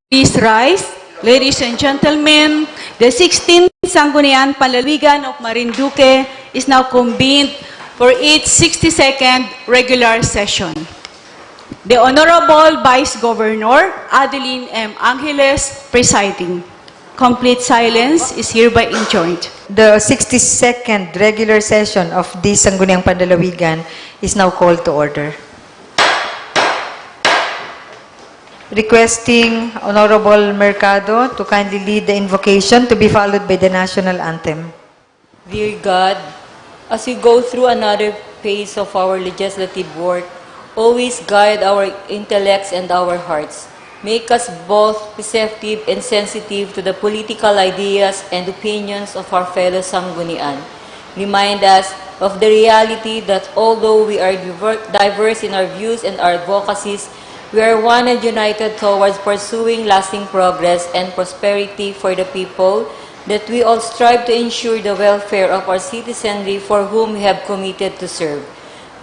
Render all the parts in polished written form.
Please rise. Ladies and gentlemen, the 16th Sangguniang Panlalawigan of Marinduque is now convened for its 62nd regular session. The Honorable Vice Governor Adeline M. Angeles presiding. Complete silence is hereby enjoined. The 62nd regular session of the Sangguniang Panlalawigan is now called to order. Requesting Honorable Mercado to kindly lead the invocation to be followed by the national anthem. Dear God, as we go through another phase of our legislative work, always guide our intellects and our hearts. Make us both receptive and sensitive to the political ideas and opinions of our fellow Sanggunian. Remind us of the reality that although we are diverse in our views and our advocacies, we are one and united towards pursuing lasting progress and prosperity for the people, that we all strive to ensure the welfare of our citizenry for whom we have committed to serve.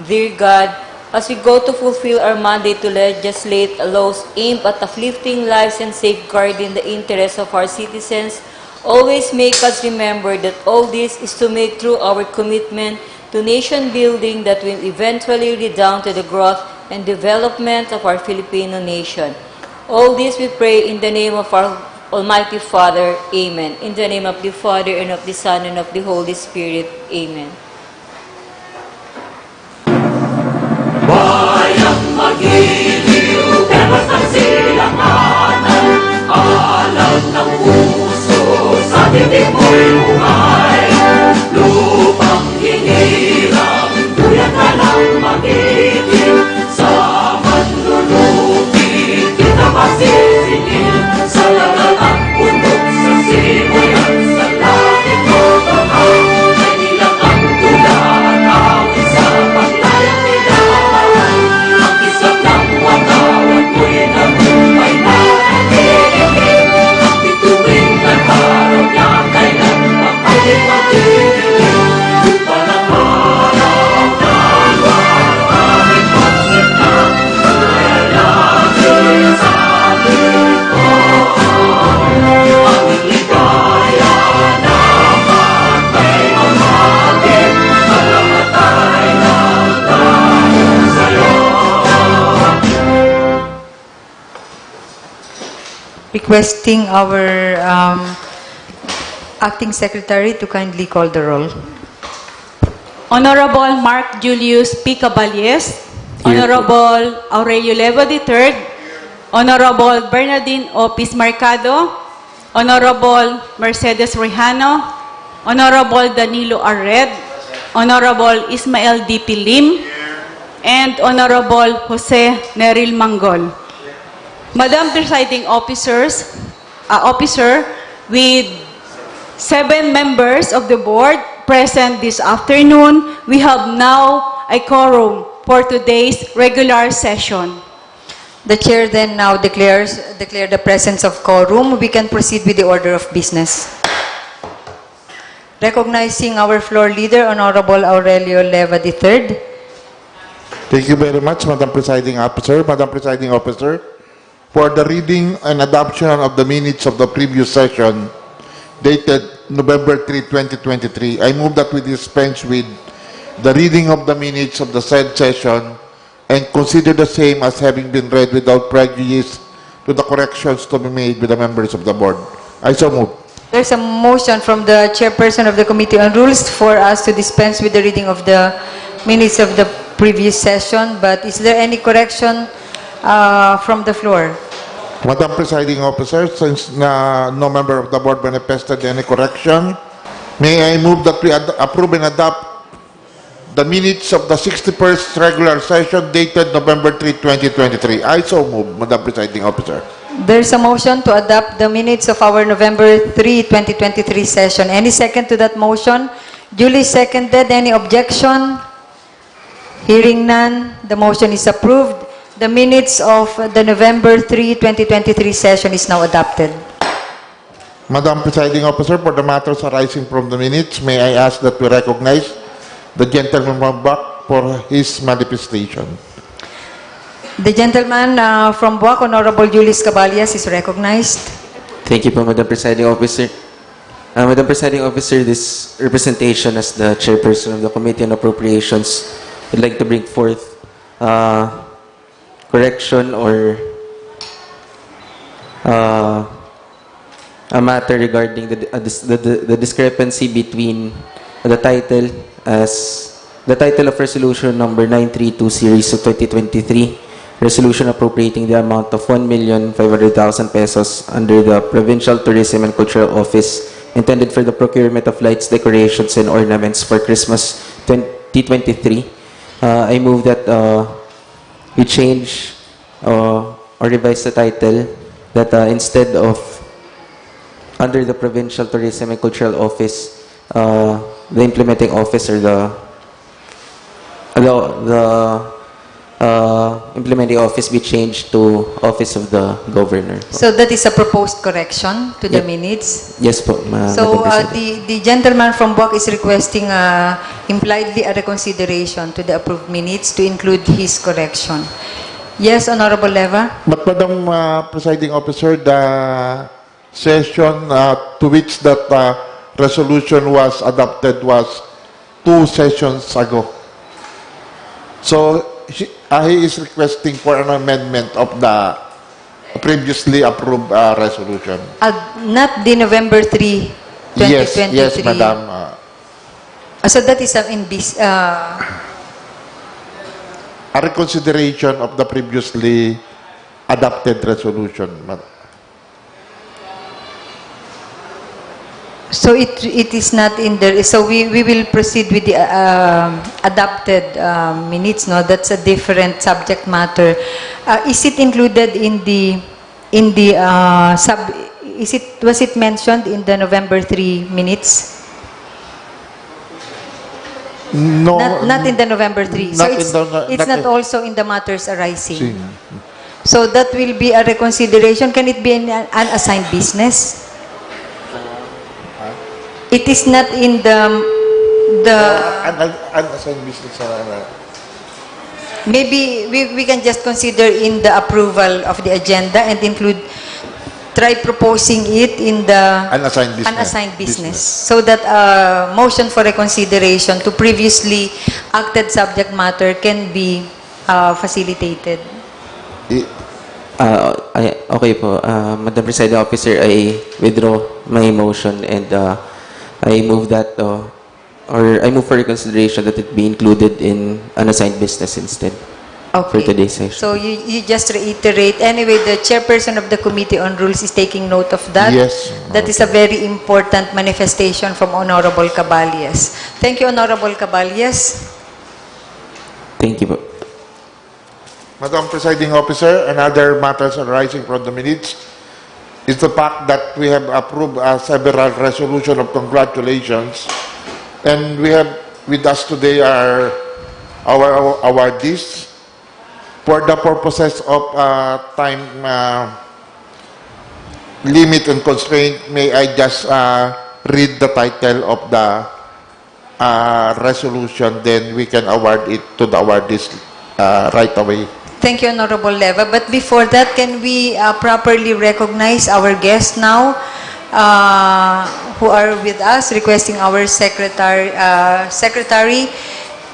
Dear God, as we go to fulfill our mandate to legislate laws aimed at uplifting lives and safeguarding the interests of our citizens, always make us remember that all this is to make true our commitment to nation building that will eventually redound to the growth and development of our Filipino nation. All this we pray in the name of our Almighty Father. Amen. In the name of the Father, and of the Son, and of the Holy Spirit. Amen. Bayang magiliw, temas ng silanganan, alam ng puso, sa bibig mo'y bumay. Lupang hinirang, kuya ka ng magiging, sa manlulupi, kita masisingil, sa lahat at bundok, sa simoy at sa langit mo bahay, ay nilang ang tula at awit sa paglayang nilabahan. Ang isang ng watawat mo'y nabuhay na nagiging, ang bituin at araw niya kailan ang ating magiging. Parang araw na luwag aming pagsita, kaya lagi sa ating aming ligaya naman may mamagin, malamatay lang tayo sa'yo. Requesting our acting secretary to kindly call the roll. Honorable Mark Julius P. Caballes, Honorable Aurelio Leva III, Honorable Bernardine O. Pismarcado, Honorable Mercedes Rejano, Honorable Danilo Arred, Honorable Ismael D. Pilim, and Honorable Jose Neril Manggol. Madam Presiding Officer, with 7 members of the board present this afternoon, we have now a quorum for today's regular session. The chair then now declare the presence of quorum. We can proceed with the order of business. Recognizing our floor leader, Honorable Aurelio Leva III. Thank you very much, Madam Presiding Officer. Madam Presiding Officer, for the reading and adoption of the minutes of the previous session dated November 3, 2023, I move that we dispense with the reading of the minutes of the said session and consider the same as having been read without prejudice to the corrections to be made with the members of the board. I so move. There's a motion from the chairperson of the Committee on Rules for us to dispense with the reading of the minutes of the previous session, but is there any correction from the floor? Madam Presiding Officer, since no member of the board manifested any correction, may I move that we approve and adopt the minutes of the 61st regular session dated November 3, 2023. I so move, Madam Presiding Officer. There's a motion to adopt the minutes of our November 3, 2023 session. Any second to that motion? Duly seconded. Any objection? Hearing none, the motion is approved. The minutes of the November 3, 2023 session is now adopted. Madam Presiding Officer, for the matters arising from the minutes, may I ask that we recognize the gentleman from Boac for his manifestation. The gentleman from Boac, Honorable Julius Caballas, is recognized. Thank you po, Madam Presiding Officer. Madam Presiding Officer, this representation as the chairperson of the Committee on Appropriations would like to bring forth correction or a matter regarding the discrepancy between the title of Resolution number 932 Series of 2023, Resolution appropriating the amount of 1,500,000 pesos under the Provincial Tourism and Cultural Office intended for the procurement of lights, decorations, and ornaments for Christmas 2023. I move that we change or revise the title that instead of under the Provincial Tourism and Cultural Office, the implementing office or the implementing office be changed to Office of the Governor. So that is a proposed correction to the minutes. Yes po, So Madam President. the gentleman from Boac is requesting impliedly a reconsideration to the approved minutes to include his correction. Yes, Honorable Leva? But Madam Presiding Officer, the session to which that resolution was adopted was 2 sessions ago. So he is requesting for an amendment of the previously approved resolution. Not the November 3, 2023. Yes, Madam. So that is A reconsideration of the previously adopted resolution. So it is not in there. So we will proceed with the adopted minutes. No, that's a different subject matter. Is it included in the sub? Was it mentioned in the November 3 minutes? No, Not in the November 3. So it's not also in the matters arising. So that will be a reconsideration. Can it be an unassigned business? It is not in the unassigned business. Maybe we can just consider in the approval of the agenda and include, try proposing it in the unassigned business. so that motion for reconsideration to previously acted subject matter can be facilitated. Okay po, Madam Presiding Officer, I withdraw my motion and I move that, or I move for reconsideration that it be included in unassigned business instead for today's session. So you just reiterate. Anyway, the chairperson of the Committee on Rules is taking note of that. Yes. That is a very important manifestation from Honorable Caballas. Thank you, Honorable Caballas. Thank you po. Madam Presiding Officer, another matters arising from the minutes is the fact that we have approved several resolution of congratulations, and we have with us today our awardees. For the purposes of time limit and constraint, may I just read the title of the resolution, then we can award it to the awardees right away. Thank you, Honorable Leva. But before that, can we properly recognize our guests now who are with us, requesting our secretary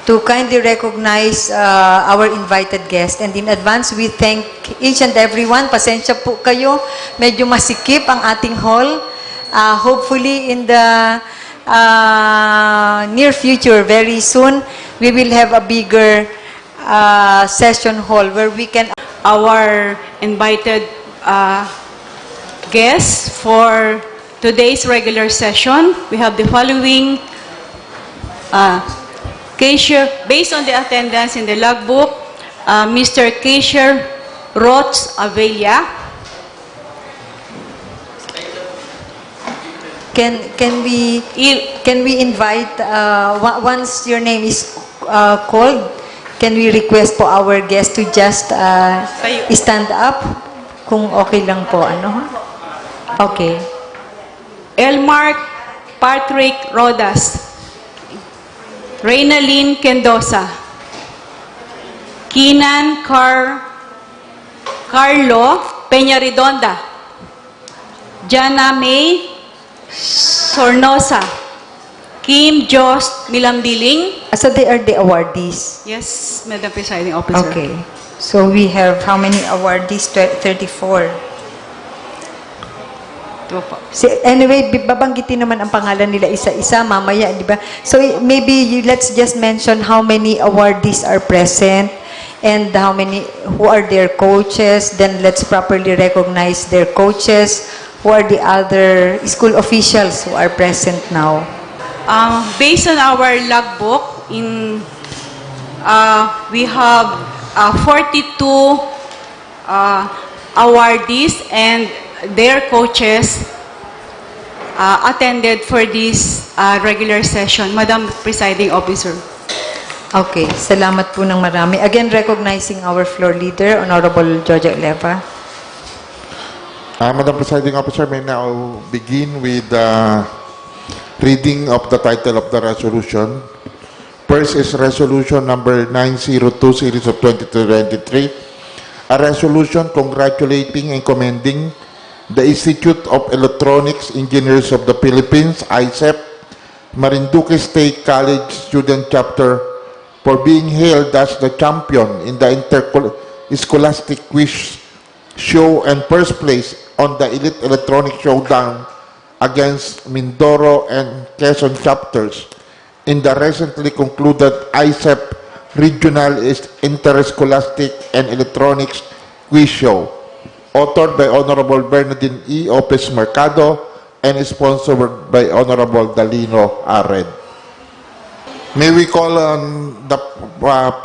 to kindly recognize our invited guests. And in advance, we thank each and everyone. Pasensya po kayo, medyo masikip ang ating hall. Hopefully, in the near future, very soon, we will have a bigger session hall where we can... Our invited guests for today's regular session, we have the following cashier, based on the attendance in the logbook, Mr. Cashier Rots Avelia. Can we invite once your name is called, can we request po our guest to just stand up kung okay lang po, ano? Okay. Elmark Patrick Rodas. Reynalyn Kendosa. Keenan Carr Carlo Peñarredonda, Jana May Sornosa, Kim Jos Milambiling. So they are the awardees. Yes, Madam Presiding Officer. Okay. So we have how many awardees? 34. Ito po. Anyway, babanggitin naman ang pangalan nila isa-isa mamaya, di ba? So maybe let's just mention how many awardees are present and who are their coaches. Then let's properly recognize their coaches. Who are the other school officials who are present now? Based on our logbook, we have 42 awardees and their coaches attended for this regular session. Madam Presiding Officer. Okay, salamat po ng marami. Again, recognizing our floor leader, Honorable Jojo Eleva. Madam Presiding Officer, may now begin with the reading of the title of the resolution. First is Resolution number 902, Series of 2023, a resolution congratulating and commending the Institute of Electronics Engineers of the Philippines, ISEP, Marinduque State College Student Chapter, for being hailed as the champion in the interscholastic quiz show and first place on the Elite Electronic Showdown against Mindoro and Quezon chapters in the recently concluded ISEP Regional Interscholastic and Electronics Quiz Show, authored by Honorable Bernardine E. Opez Mercado and sponsored by Honorable Dalino Ared. May we call on the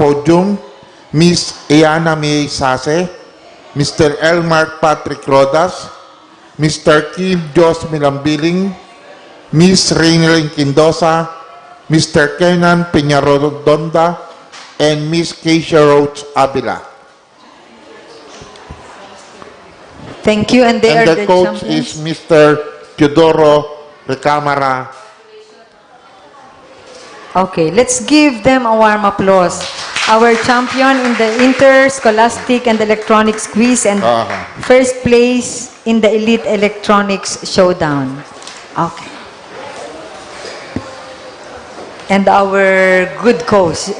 podium Ms. Iana May Sase, Mr. Elmar Patrick Rodas, Mr. Kim Jos Milambiling, Ms. Rainelin Quindosa, Mr. Kenan Peñarredonda, and Ms. Keisha Roach Avila. Thank you, and they And are the the coach champions. is Mr. Teodoro Recamara. Okay, let's give them a warm applause. Our champion in the interscholastic and electronics quiz and first place in the elite electronics showdown. Okay. And our good coach,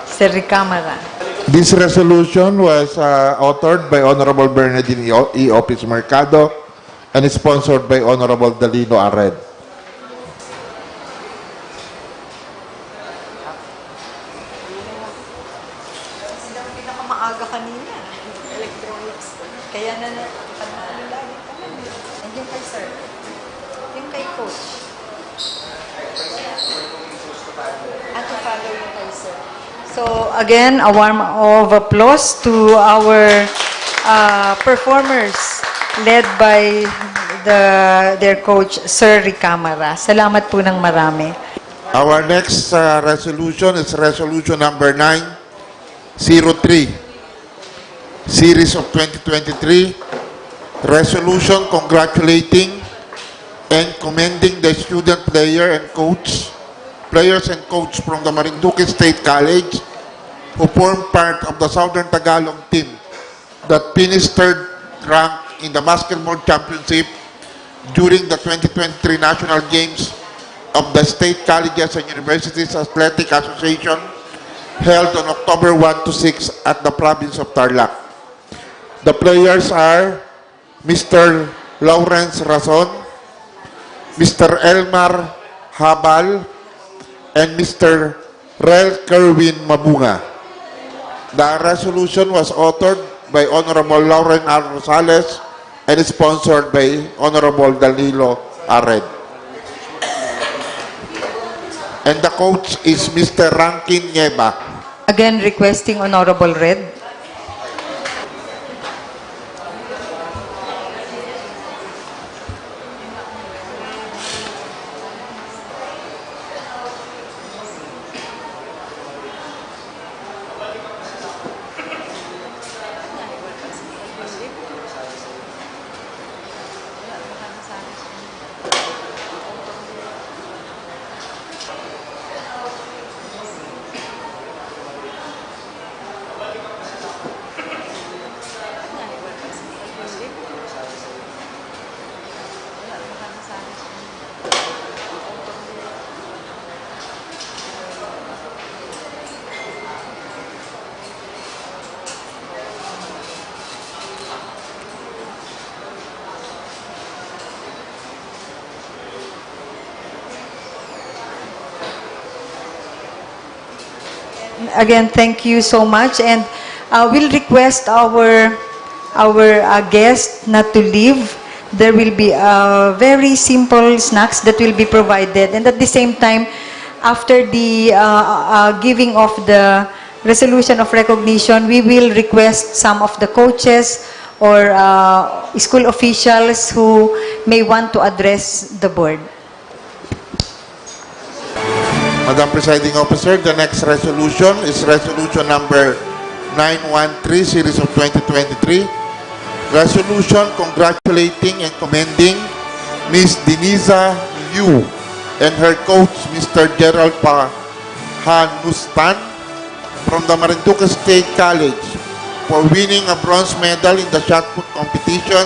Sir Recamara. This resolution was authored by Honorable Bernardine E. Opez Mercado and sponsored by Honorable Dalino Ared. Maaga kanina, electronics. Kaya na lagi ka lang. Andiyan kay sir. Yung kay coach. To follow yung kay sir. So again, a warm of applause to our performers led by their coach, Sir Recamara. Salamat po ng marami. Our next resolution is resolution number 903, Series of 2023, resolution congratulating and commending the student players and coach from the Marinduque State College who formed part of the Southern Tagalog team that finished third rank in the basketball championship during the 2023 National Games of the State Colleges and Universities Athletic Association held on October 1 to 6 at the province of Tarlac. The players are Mr. Lawrence Razon, Mr. Elmar Habal, and Mr. Rel Kerwin Mabunga. The resolution was authored by Honorable Lauren R. Rosales and sponsored by Honorable Danilo Ared. And the coach is Mr. Rankin Nieva. Again, requesting Honorable Red. again, thank you so much. And we'll request our guest not to leave. There will be very simple snacks that will be provided. And at the same time, after the giving of the resolution of recognition, we will request some of the coaches or school officials who may want to address the board. Madam Presiding Officer, the next resolution is resolution number 913, series of 2023. Resolution congratulating and commending Ms. Denisa Liu and her coach, Mr. Gerald Pahanustan from the Marinduque State College for winning a bronze medal in the shot put competition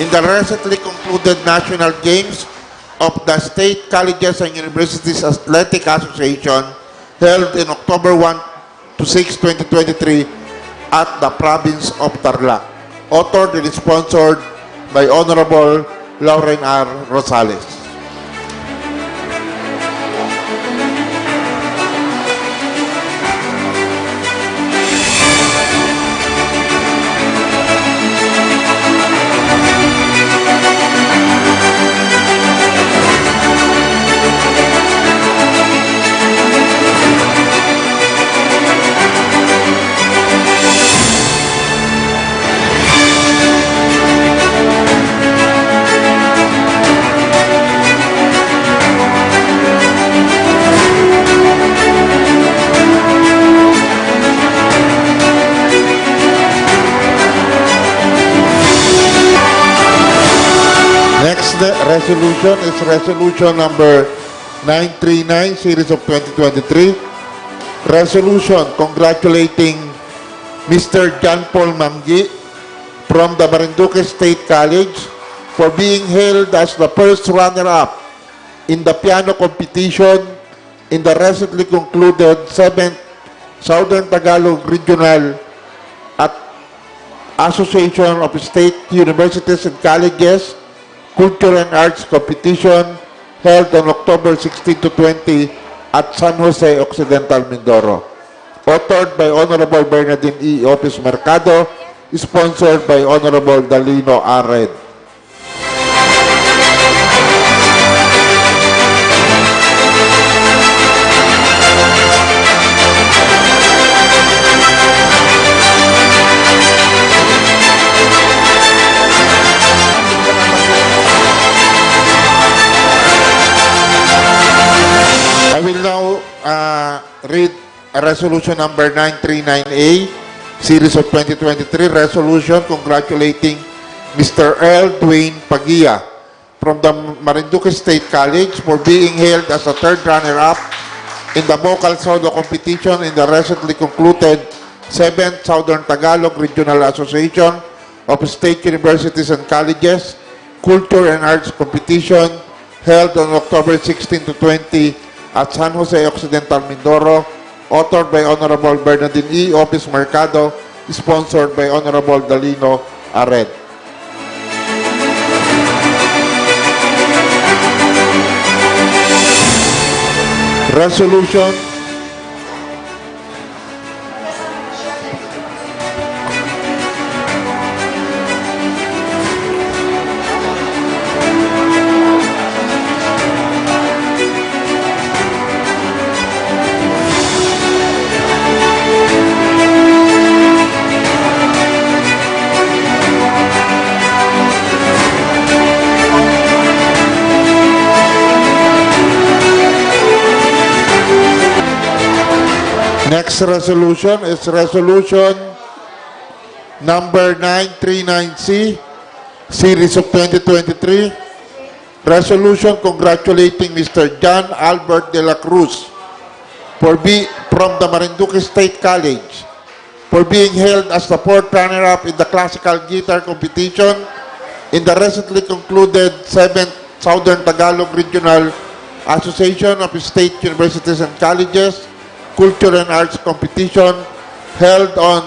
in the recently concluded National Games of the State Colleges and Universities Athletic Association held in October 1 to 6, 2023 at the province of Tarlac. Authored and sponsored by Honorable Lauren R. Rosales. Resolution is resolution number 939, series of 2023. Resolution congratulating Mr. John Paul Mamgi from the Marinduque State College for being hailed as the first runner-up in the piano competition in the recently concluded 7th Southern Tagalog Regional Association of State Universities and Colleges Culture and Arts Competition held on October 16 to 20 at San Jose Occidental, Mindoro. Authored by Honorable Bernardine E. Otis Mercado, sponsored by Honorable Dalino Ared. I will now read resolution number 939A, series of 2023, resolution congratulating Mr. Earl Dwayne Pagia from the Marinduque State College for being hailed as a third runner-up in the vocal solo competition in the recently concluded 7th Southern Tagalog Regional Association of State Universities and Colleges Culture and Arts Competition held on October 16 to 20 at San Jose Occidental, Mindoro, authored by Honorable Bernardine E. Otis Mercado, sponsored by Honorable Dalino Ared. Resolution Next resolution is resolution number 939C, series of 2023. Resolution congratulating Mr. John Albert de la Cruz from the Marinduque State College for being hailed as the fourth runner-up in the classical guitar competition in the recently concluded 7th Southern Tagalog Regional Association of State Universities and Colleges Culture and Arts Competition held on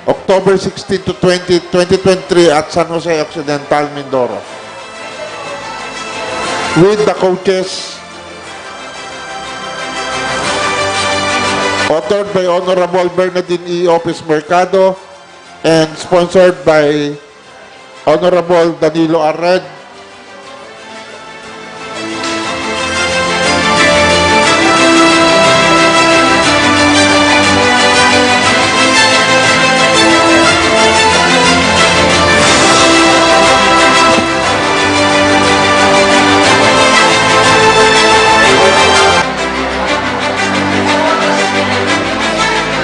October 16 to 20, 2023 at San Jose Occidental, Mindoro. With the coaches authored by Honorable Bernardine E. Opes Mercado and sponsored by Honorable Danilo Arred.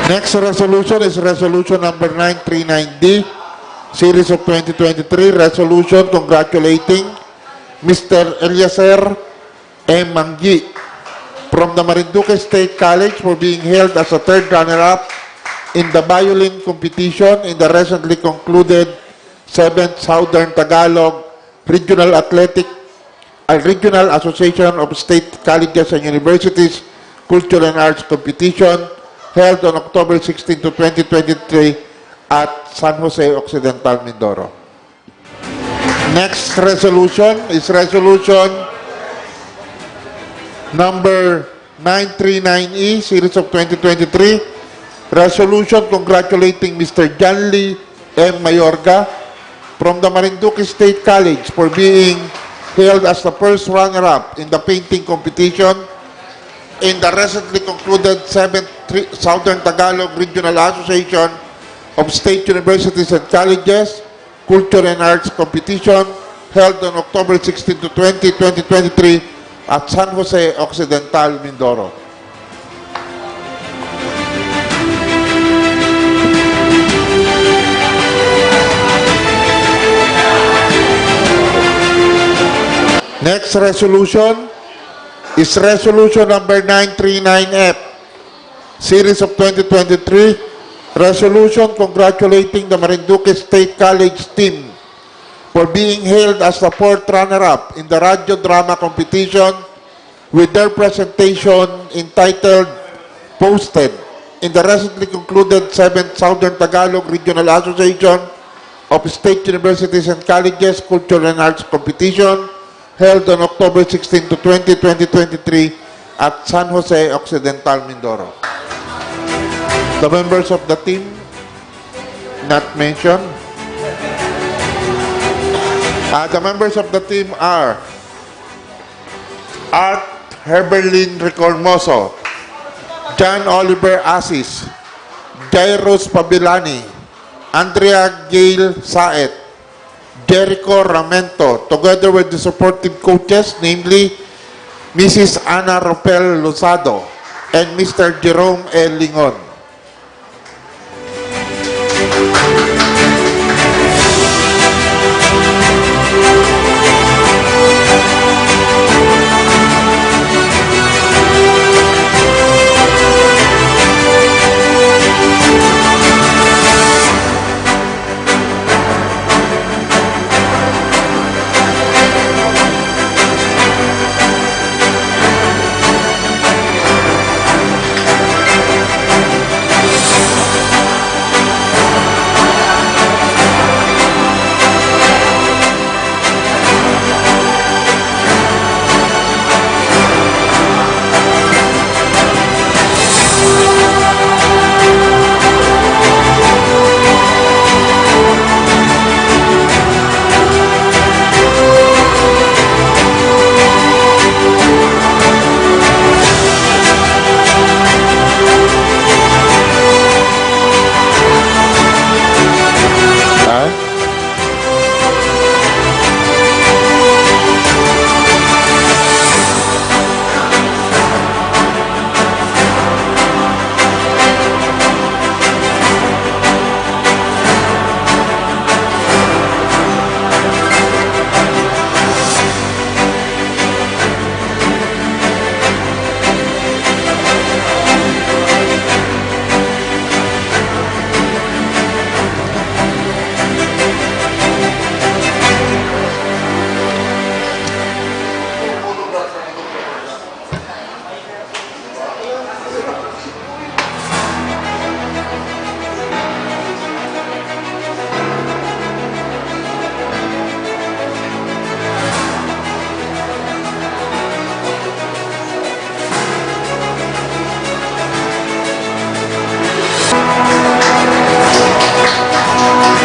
Next resolution is resolution number 939D, series of 2023, resolution congratulating Mr. Eliezer M. Manggi from the Marinduque State College for being held as a third runner-up in the violin competition in the recently concluded 7th Southern Tagalog Regional Regional Association of State Colleges and Universities Culture and Arts Competition held on October 16 to 2023 at San Jose Occidental, Mindoro. Next resolution is resolution number 939E, series of 2023, resolution congratulating Mr. John Lee M. Mayorga from the Marinduque State College for being held as the first runner-up in the painting competition in the recently concluded 7th Southern Tagalog Regional Association of State Universities and Colleges Culture and Arts Competition held on October 16 to 20, 2023 at San Jose Occidental, Mindoro. Next resolution is resolution number 939F, series of 2023, resolution congratulating the Marinduque State College team for being hailed as the fourth runner-up in the radio drama competition with their presentation entitled Posted in the recently concluded 7th Southern Tagalog Regional Association of State Universities and Colleges Culture and Arts Competition held on October 16 to 20, 2023 at San Jose Occidental, Mindoro. The members of the team not mentioned. The members of the team are Art Herberlin Ricormoso, John Oliver Asis, Jairus Pabilani, Andrea Gail Saet, Jericho Ramento, together with the supportive coaches, namely Mrs. Ana Ropel Lozado and Mr. Jerome L. Lingon.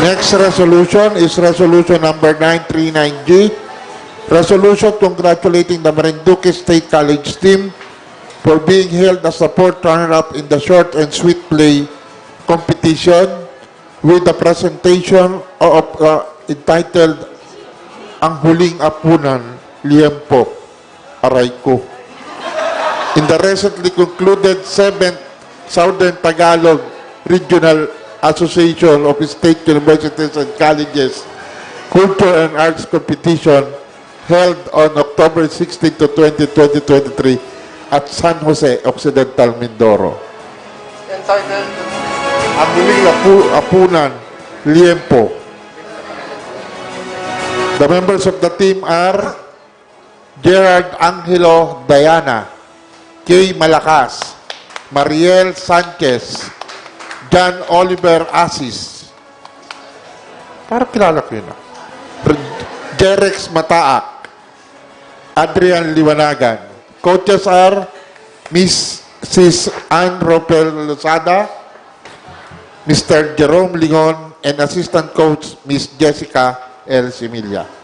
Next resolution is resolution number 939G. Resolution congratulating the Marinduque State College team for being hailed as the fourth runner-up in the short and sweet play competition with the presentation of entitled Ang Huling Apunan, Liempo, Aray Ko. In the recently concluded 7th Southern Tagalog Regional Association of State Universities and Colleges Culture and Arts Competition held on October 16 to 20, 2023 at San Jose, Occidental, Mindoro. Entitled, Ang Huling Apunan, Liempo. The members of the team are Gerard Angelo Diana, Kay Malakas, Mariel Sanchez, John Oliver Asis. Parang kilala ko yun. Jerex Mataak, Adrian Liwanagan. Coaches are Mrs. Ann Ropel Lozada, Mr. Jerome Lingon, and assistant coach Miss Jessica L. Similia.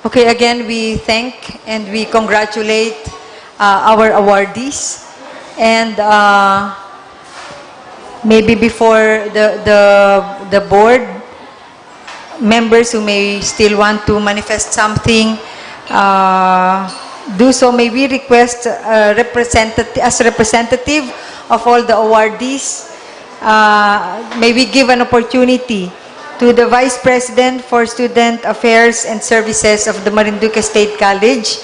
Okay, again, we thank and we congratulate our awardees. And maybe before the board, members who may still want to manifest something, do so. May we request as representative of all the awardees, may we give an opportunity to the Vice President for Student Affairs and Services of the Marinduque State College,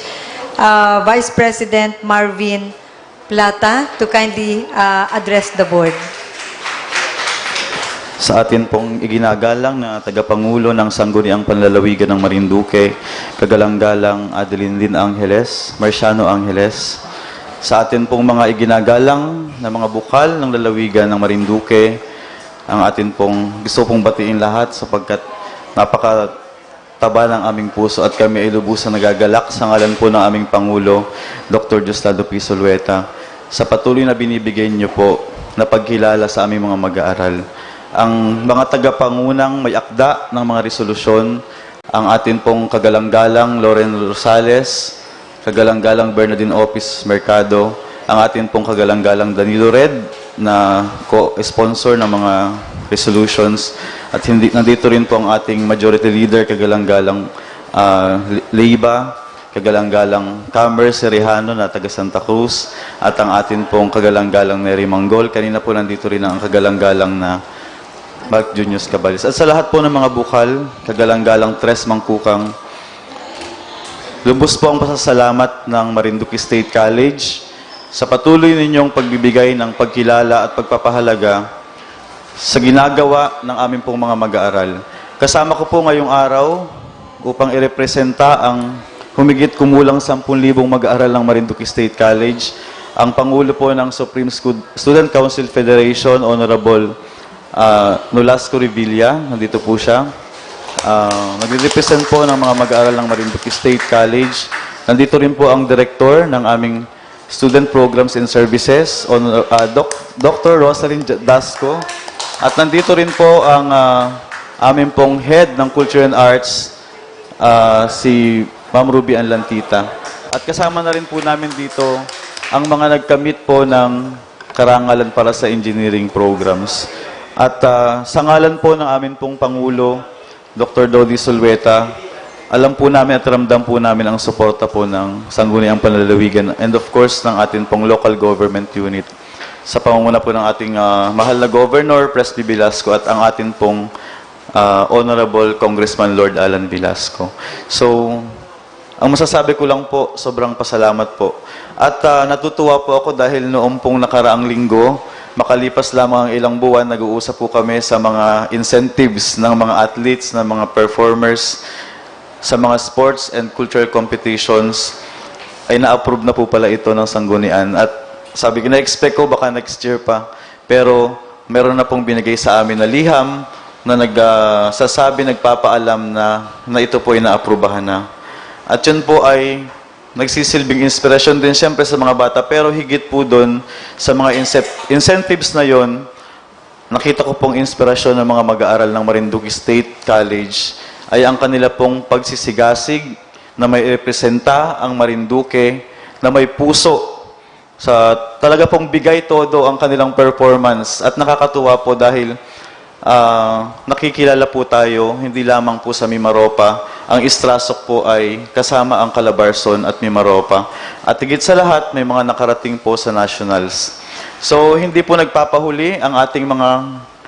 Vice President Marvin Plata, to kindly address the board. Sa atin pong iginagalang na tagapangulo ng Sangguniang Panlalawigan ng Marinduque, kagalang-galang Adeline Lynn Angeles, Marciano Angeles, sa atin pong mga iginagalang na mga bukal ng lalawigan ng Marinduque, ang atin pong gusto pong batiin lahat sapagkat napakataba ng aming puso at kami ay lubusang nagagalak sa ngalan po ng aming Pangulo, Dr. Diosdado P. Zulueta, sa patuloy na binibigay niyo po na pagkilala sa aming mga mag-aaral. Ang mga tagapangunang may akda ng mga resolusyon, ang atin pong kagalang-galang Loren Rosales, kagalang-galang Bernardine Opis Mercado, ang atin pong kagalang-galang Danilo Red, na co-sponsor ng mga resolutions, at nandito rin po ang ating majority leader, kagalang-galang Leiba, kagalang-galang Camer Serihano na taga Santa Cruz, at ang atin pong kagalang-galang Neri Manggol. Kanina po nandito rin ang kagalang-galang na Mark Junius Cabalis. At sa lahat po ng mga bukal, kagalang-galang Tres Mangkukang, lubos po ang pasasalamat ng Marinduque State College sa patuloy ninyong pagbibigay ng pagkilala at pagpapahalaga sa ginagawa ng aming pong mga mag-aaral. Kasama ko po ngayong araw upang irepresenta ang humigit kumulang 10,000 mag-aaral ng Marinduque State College, ang Pangulo po ng Supreme Student Council Federation, Honorable Nolasco Revilla, nandito po siya. Nagre-represent po ng mga mag-aaral ng Marinduque State College. Nandito rin po ang Director ng aming Student Programs and Services, Dr. Rosalind Dasco. At nandito rin po ang aming pong Head ng Culture and Arts, si Ma'am Ruby Anlantita. At kasama na rin po namin dito ang mga nagkamit po ng karangalan para sa engineering programs. At sa ngalan po ng amin pong Pangulo, Dr. Dodi Sulweta, alam po namin at ramdam po namin ang suporta po ng Sangguniang Panlalawigan and of course ng atin pong local government unit sa pamumuno po ng ating mahal na Governor, Presby Velasco, at ang atin pong Honorable Congressman Lord Alan Velasco. So, ang masasabi ko lang po, sobrang pasalamat po. At natutuwa po ako dahil noong pong nakaraang linggo, makalipas lamang ang ilang buwan, nag-uusap po kami sa mga incentives ng mga athletes, ng mga performers, sa mga sports and cultural competitions, ay na-approve na po pala ito ng Sanggunian. At sabi ko, na-expect ko baka next year pa, pero meron na pong binigay sa amin na liham na nagsasabi, nagpapaalam na ito po ay na-aprubahan na. At yun po ay nagsisilbing inspirasyon din siyempre sa mga bata, pero higit po doon sa mga incentives na yon, nakita ko pong inspirasyon ng mga mag-aaral ng Marinduque State College ay ang kanila pong pagsisigasig na may representa ang Marinduque, na may puso sa talaga pong bigay todo ang kanilang performance. At nakakatuwa po dahil nakikilala po tayo, hindi lamang po sa Mimaropa. Ang Istrasok po ay kasama ang Calabarzon at Mimaropa. At higit sa lahat, may mga nakarating po sa nationals. So, hindi po nagpapahuli ang ating mga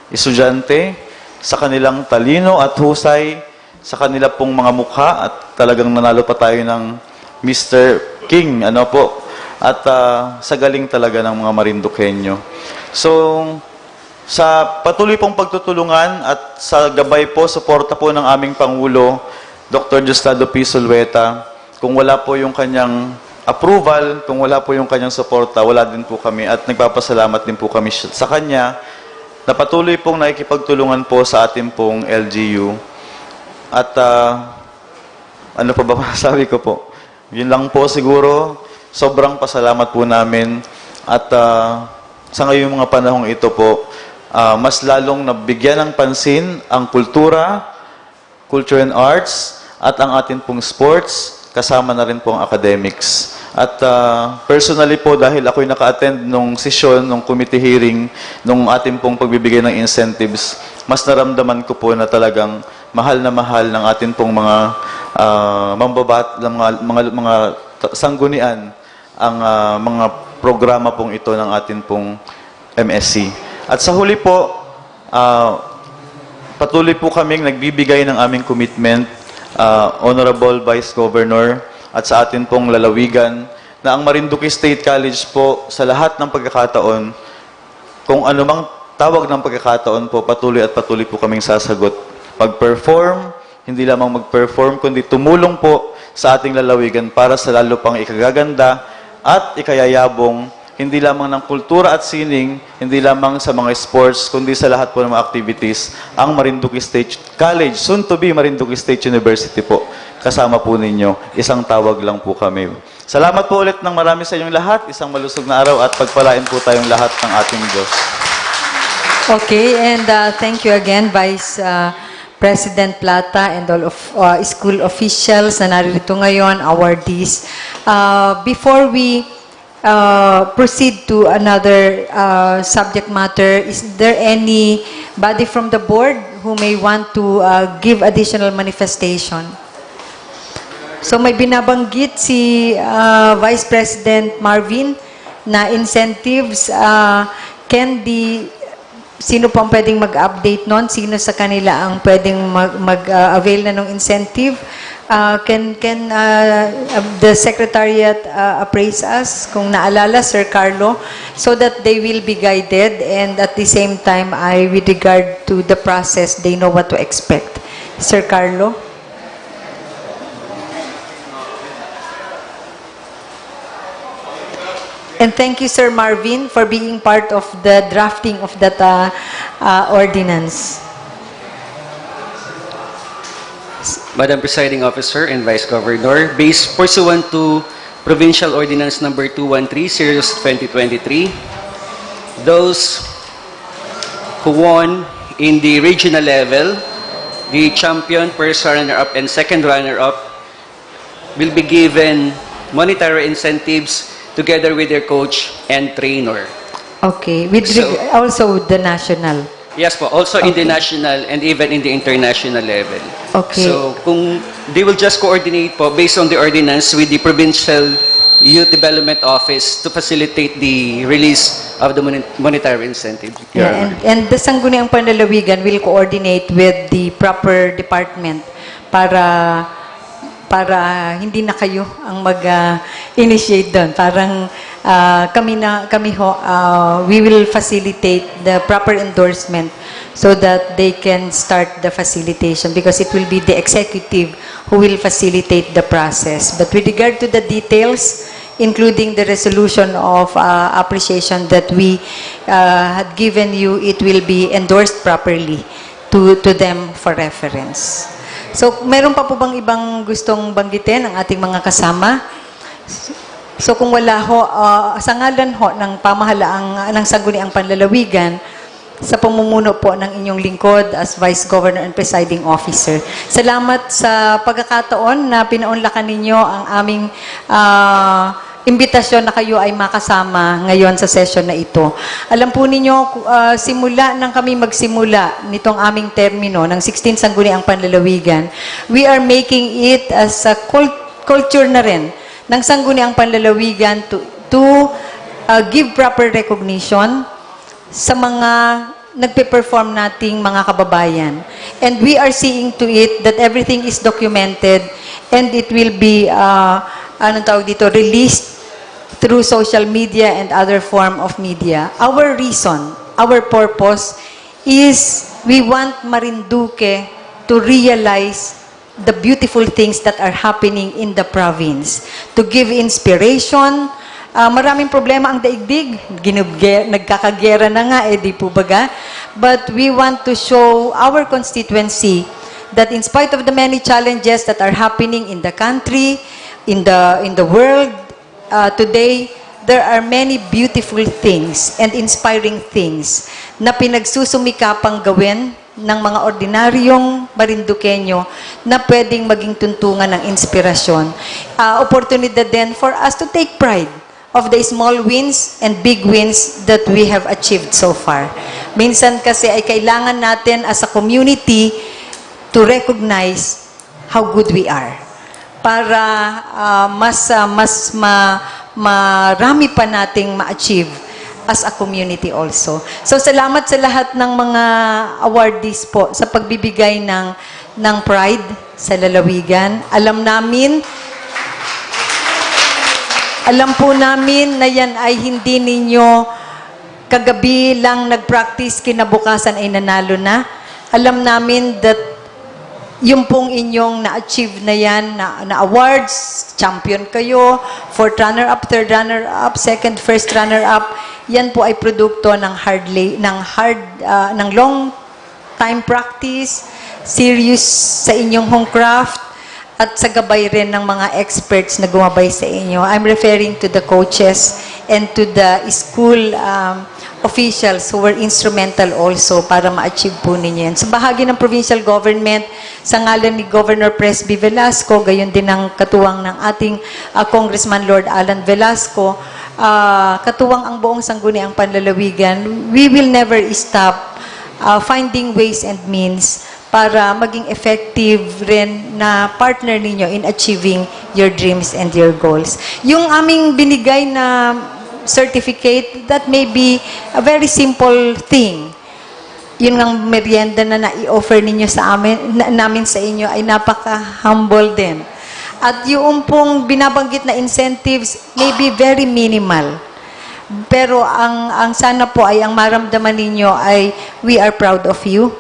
estudyante sa kanilang talino at husay, sa kanila pong mga mukha, at talagang nanalo pa tayo ng Mr. King, ano po, at sa galing talaga ng mga Marinduqueño. So, sa patuloy pong pagtutulungan at sa gabay po, suporta po ng aming Pangulo, Dr. Diosdado P. Sulweta, kung wala po yung kanyang approval, kung wala po yung kanyang suporta, wala din po kami, at nagpapasalamat din po kami sa kanya na patuloy pong nakikipagtulungan po sa ating pong LGU. At ano pa ba masasabi ko po? Yun lang po siguro. Sobrang pasalamat po namin. At sa ngayong mga panahong ito po, mas lalong nabigyan ng pansin ang kultura, culture and arts, at ang atin pong sports, kasama na rin po ang academics. At personally po, dahil ako'y naka-attend nung sesyon, nung committee hearing, nung atin pong pagbibigay ng incentives, mas naramdaman ko po na talagang mahal na mahal ng atin pong mga mambabat, mga sanggunian, ang mga programa pong ito ng atin pong MSC. At sa huli po, patuloy po kaming nagbibigay ng aming commitment, Honorable Vice Governor, at sa atin pong lalawigan, na ang Marinduque State College po, sa lahat ng pagkakataon, kung anumang tawag ng pagkakataon po, patuloy at patuloy po kaming sasagot. Mag-perform, hindi lamang mag-perform, kundi tumulong po sa ating lalawigan para sa lalo pang ikagaganda at ikayayabong, hindi lamang ng kultura at sining, hindi lamang sa mga sports, kundi sa lahat po ng mga activities, ang Marinduque State College, soon to be Marinduque State University po. Kasama po ninyo, isang tawag lang po kami. Salamat po ulit ng marami sa inyong lahat, isang malusog na araw, at pagpalain po tayong lahat ng ating Diyos. Okay, and thank you again, Vice President Plata and all of school officials na narito ngayon, awardees. Before we proceed to another subject matter, is there anybody from the board who may want to give additional manifestation? So may binabanggit si Vice President Marvin na incentives can be, sino pang pwedeng mag-update nun? Sino sa kanila ang pwedeng mag-avail na ng incentive? Can the Secretariat appraise us, kung naalala, Sir Carlo, so that they will be guided and at the same time, with regard to the process, they know what to expect. Sir Carlo? And thank you, Sir Marvin, for being part of the drafting of that ordinance. Madam Presiding Officer and Vice Governor, based pursuant to Provincial Ordinance Number 213, Series 2023, those who won in the regional level, the champion, first runner-up, and second runner-up will be given monetary incentives together with their coach and trainer. Okay. So- Also the national. Yes po, also in the Okay. national and even in the international level. Okay. So kung they will just coordinate po based on the ordinance with the Provincial Youth Development Office to facilitate the release of the monetary incentive. Your Yeah, Honor. and the Sangguniang Panlalawigan will coordinate with the proper department para hindi na kayo ang mag-initiate doon. Parang kami ho, we will facilitate the proper endorsement so that they can start the facilitation because it will be the executive who will facilitate the process. But with regard to the details, including the resolution of appreciation that we had given you, it will be endorsed properly to them for reference. So, meron pa po bang ibang gustong banggitin ang ating mga kasama? So, kung wala ho, sa ngalan ho ng pamahalaang ng Sangguniang Panlalawigan, sa pamumuno po ng inyong lingkod as Vice Governor and Presiding Officer. Salamat sa pagkakataon na pinaunlakan ninyo ang aming imbitasyon na kayo ay makasama ngayon sa session na ito. Alam po ninyo, simula nang kami magsimula nitong aming termino ng 16th Sangguniang Panlalawigan, we are making it as a culture na rin ng Sangguniang Panlalawigan to give proper recognition sa mga nagpe-perform nating mga kababayan. And we are seeing to it that everything is documented and it will be released through social media and other form of media. Our reason, our purpose is we want Marinduque to realize the beautiful things that are happening in the province. To give inspiration. Maraming problema ang daigdig. Nagkakagera na nga, di po baga? But we want to show our constituency that in spite of the many challenges that are happening in the country, in the world, today, there are many beautiful things and inspiring things na pinagsusumikapang gawin ng mga ordinaryong Marinduqueño na pwedeng maging tuntungan ng inspirasyon. Oportunidad din for us to take pride of the small wins and big wins that we have achieved so far. Minsan kasi ay kailangan natin as a community to recognize how good we are para marami pa nating ma-achieve as a community also. So, salamat sa lahat ng mga awardees po sa pagbibigay ng pride sa lalawigan. Alam po namin na yan ay hindi ninyo kagabi lang nag-practice, kinabukasan ay nanalo na. Alam namin that yung pong inyong na-achieve na yan, na awards, champion kayo, fourth runner-up, third runner-up, second, first runner-up, yan po ay produkto ng long time practice, serious sa inyong home craft, at sa gabay rin ng mga experts na gumabay sa inyo. I'm referring to the coaches and to the school officials who were instrumental also para ma-achieve po ninyo yan. Sa bahagi ng provincial government, sa ngalan ni Governor Presby Velasco, gayon din ang katuwang ng ating Congressman Lord Alan Velasco, katuwang ang buong Sangguniang Panlalawigan, we will never stop finding ways and means para maging effective rin na partner ninyo in achieving your dreams and your goals. Yung aming binigay na certificate, that may be a very simple thing. Yun ang merienda na i-offer ninyo sa amin, namin sa inyo ay napaka-humble din. At yung pong binabanggit na incentives may be very minimal. Pero ang sana po ay ang maramdaman ninyo ay we are proud of you.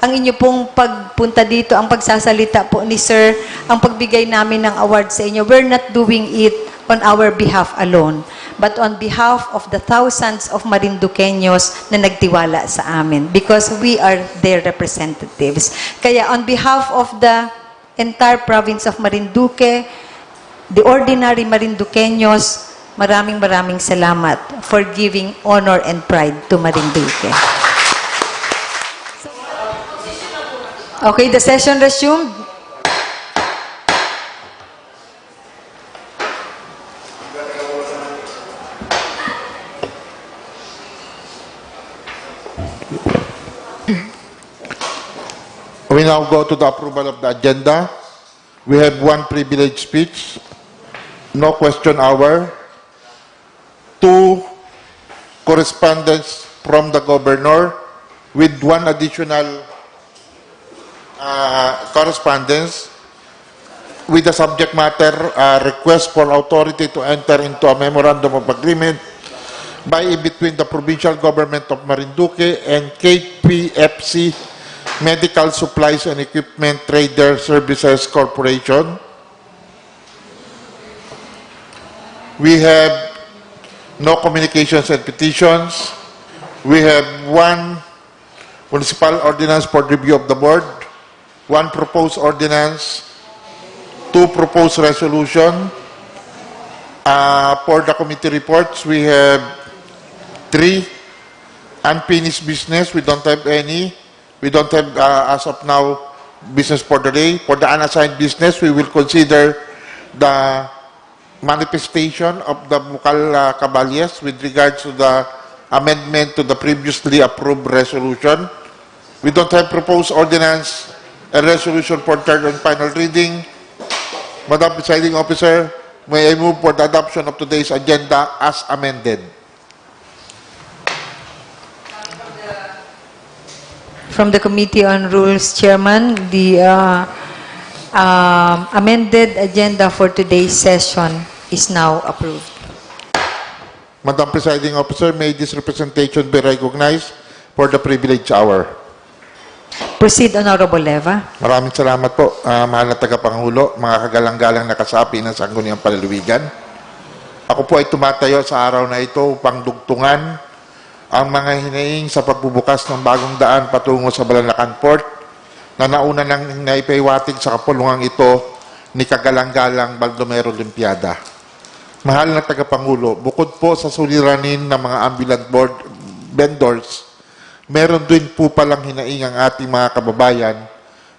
Ang inyo pong pagpunta dito, ang pagsasalita po ni Sir, ang pagbigay namin ng award sa inyo, we're not doing it on our behalf alone, but on behalf of the thousands of Marinduqueños na nagtiwala sa amin because we are their representatives. Kaya on behalf of the entire province of Marinduque, the ordinary Marinduqueños, maraming salamat for giving honor and pride to Marinduque. Okay, the session resumed. We now go to the approval of the agenda. We have one privileged speech, no question hour, 2 correspondence from the governor with one additional correspondence with the subject matter request for authority to enter into a memorandum of agreement by and between the provincial government of Marinduque and KPFC Medical Supplies and Equipment Trader Services Corporation. We have no communications and petitions. We have one municipal ordinance for review of the board, one proposed ordinance, 2 proposed resolution. For the committee reports, we have 3 unfinished business. We don't have any. We don't have, as of now, business for the day. For the unassigned business, we will consider the manifestation of the Bukal Caballes with regards to the amendment to the previously approved resolution. We don't have proposed ordinance and resolution for third and final reading. Madam Presiding Officer, may I move for the adoption of today's agenda as amended? From the Committee on Rules, Chairman, the amended agenda for today's session is now approved. Madam Presiding Officer, may this representation be recognized for the privilege hour? Proceed, Honorable Leva. Maraming salamat po, mahal na tagapangulo, mga kagalang-galang na kasapi ng Sangguniang Panlalawigan. Ako po ay tumatayo sa araw na ito upang dugtungan ang mga hinaing sa pagbubukas ng bagong daan patungo sa Balanacan Port na nauna nang naipaiwatig sa kapulungang ito ni kagalang-galang Baldomero Limpiada. Mahal na tagapangulo, bukod po sa suliranin ng mga ambulant board vendors, meron din po palang hinaing ang ating mga kababayan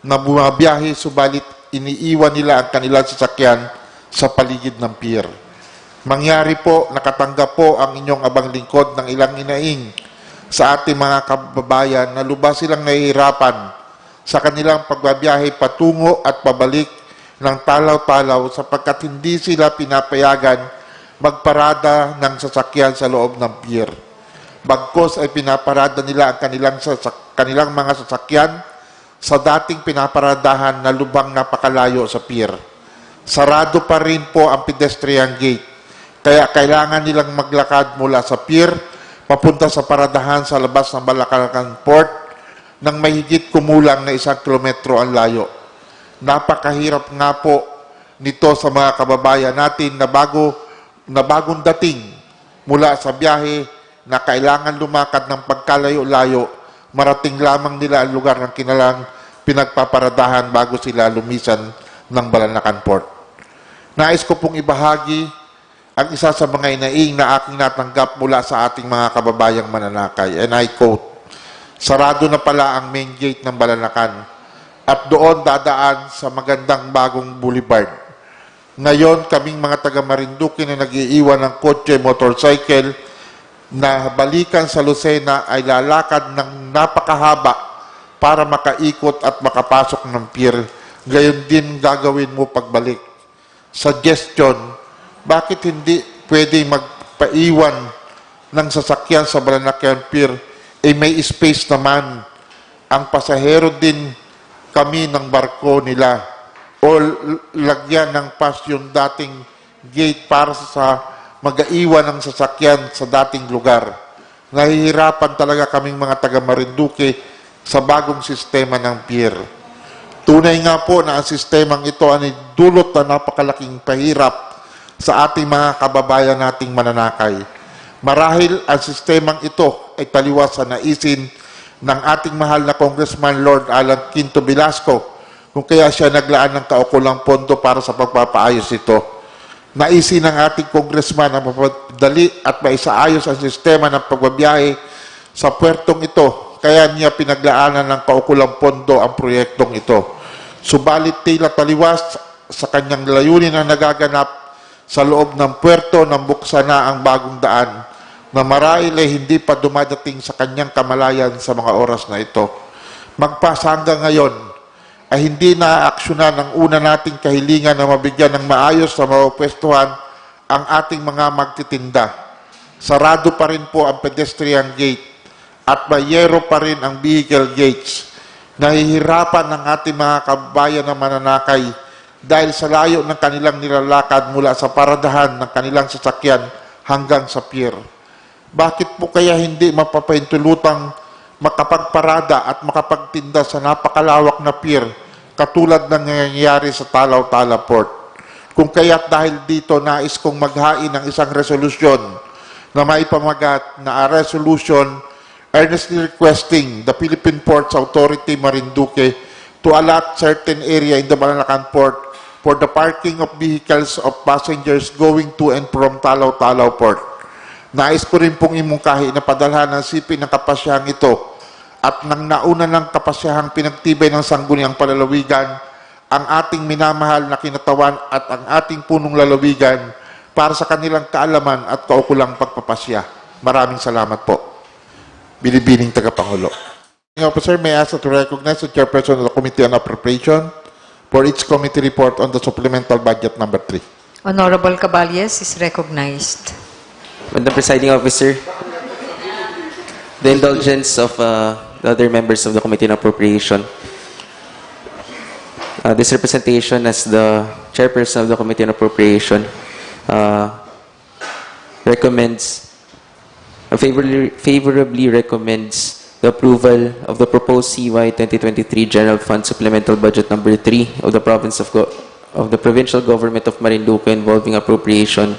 na bumabiyahe subalit iniiwan nila ang kanilang sasakyan sa paligid ng pier. Mangyari po, nakatanggap po ang inyong abang lingkod ng ilang hinaing sa ating mga kababayan na lubas silang nahihirapan sa kanilang pagbabiyahe patungo at pabalik ng talaw-talaw sapagkat hindi sila pinapayagan magparada ng sasakyan sa loob ng pier. Bagkos ay pinaparada nila ang kanilang mga sasakyan sa dating pinaparadahan na lubang napakalayo sa pier. Sarado pa rin po ang pedestrian gate, kaya kailangan nilang maglakad mula sa pier papunta sa paradahan sa labas ng Balanacan Port ng mahigit kumulang na 1 kilometro ang layo. Napakahirap nga po nito sa mga kababayan natin na bagong dating mula sa biyahe na kailangan lumakad ng pagkalayo-layo, marating lamang nila ang lugar ng kinalang pinagpaparadahan bago sila lumisan ng Balanacan Port. Nais ko pong ibahagi ang isa sa mga inaing na aking natanggap mula sa ating mga kababayang mananakay. And I quote, "Sarado na pala ang main gate ng Balanacan at doon dadaan sa magandang bagong boulevard. Ngayon, kaming mga taga Marinduque na nag-iiwan ng kotse, motorcycle, na balikan sa Lucena ay lalakad ng napakahaba para makaikot at makapasok ng pier. Gayon din gagawin mo pagbalik. Suggestion, bakit hindi pwede magpaiwan ng sasakyan sa Balanakyan Pier? May space naman. Ang pasahero din kami ng barko nila. O lagyan ng pass yung dating gate para sa mag-aiwan ng sasakyan sa dating lugar. Nahihirapan talaga kaming mga taga Marinduque sa bagong sistema ng pier. Tunay nga po na ang sistemang ito ay dulot na napakalaking pahirap sa ating mga kababayan nating mananakay. Marahil ang sistemang ito ay taliwas sa naisin ng ating mahal na Congressman Lord Alan Quinto Velasco, kung kaya siya naglaan ng kaukulang pondo para sa pagpapaayos ito. Naisin ng ating congressman na mapadali at maisaayos ang sistema ng pagbabiyahe sa puertong ito, kaya niya pinaglaanan ng kaukulang pondo ang proyektong ito. Subalit tila taliwas sa kanyang layunin na nagaganap sa loob ng puerto nang buksan na ang bagong daan na marahil ay hindi pa dumadating sa kanyang kamalayan sa mga oras na ito. Magpasa hanggang ngayon ay hindi naaaksyonan ang una nating kahilingan na mabigyan ng maayos na mapwestuhan ang ating mga magtitinda. Sarado pa rin po ang pedestrian gate at mayero pa rin ang vehicle gates. Nahihirapan ng ating mga kababayan na mananakay dahil sa layo ng kanilang nilalakad mula sa paradahan ng kanilang sasakyan hanggang sa pier. Bakit po kaya hindi mapapaintulutang makapagparada at makapagtinda sa napakalawak na pier katulad ng nangyayari sa Talaw-Tala Port? Kung kaya't dahil dito nais kong maghain ng isang resolusyon na maipamagat na a resolution earnestly requesting the Philippine Ports Authority Marinduque to allot certain area in the Balanakyan Port for the parking of vehicles of passengers going to and from Talaw-Tala Port. Nais ko rin pong imungkahi na padalhan ng sipin ng kapasyahang ito at ng nauna ng kapasyahang pinagtibay ng Sangguniang Panlalawigan ang ating minamahal na kinatawan at ang ating punong lalawigan para sa kanilang kaalaman at kaukulang pagpapasya. Maraming salamat po. Binibining Tagapangulo. Officer, may I ask to recognize the Chairperson of the Committee on Appropriation for its committee report on the supplemental budget number 3. Honorable Caballes is recognized. Madam Presiding Officer, the indulgence of the other members of the Committee on Appropriation. This representation as the Chairperson of the Committee on Appropriation favorably recommends the approval of the proposed CY 2023 General Fund Supplemental Budget number 3 of the Provincial Government of Marinduque involving appropriation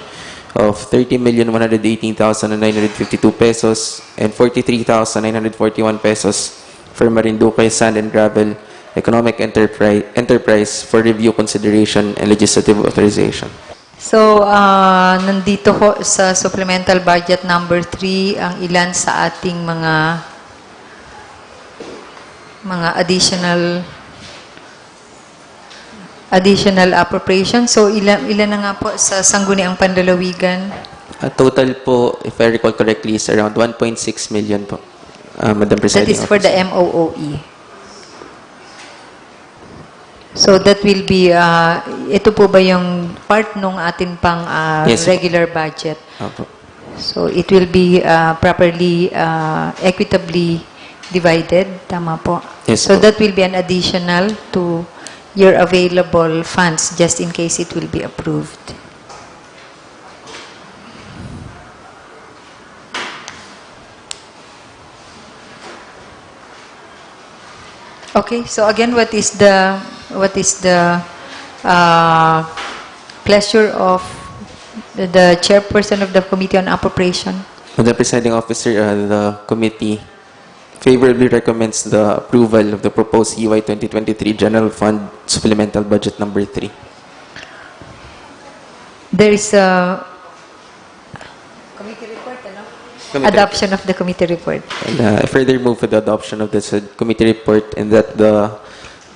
of 30,118,952 pesos and 43,941 pesos for Marinduque Sand and Gravel Economic Enterprise for review, consideration, and legislative authorization. So, nandito ho sa supplemental budget number 3 ang ilan sa ating mga additional appropriation. So, ilan na nga po sa Sangguniang Panlalawigan? Total po, if I recall correctly, is around 1.6 million po, Madam Presiding That is for the MOOE. So that will be, ito po ba yung part nung atin pang Yes, regular budget? Opo. So it will be properly, equitably divided, tama po? Yes, So po. that will be an additional to your available funds just in case it will be approved. Okay, so again, what is the pleasure of the chairperson of the Committee on Appropriation? Madam Presiding Officer, the committee favorably recommends the approval of the proposed CY 2023 General Fund Supplemental Budget number 3. There is a committee report, ano? Adoption of the committee report. And I further move for the adoption of this committee report and that the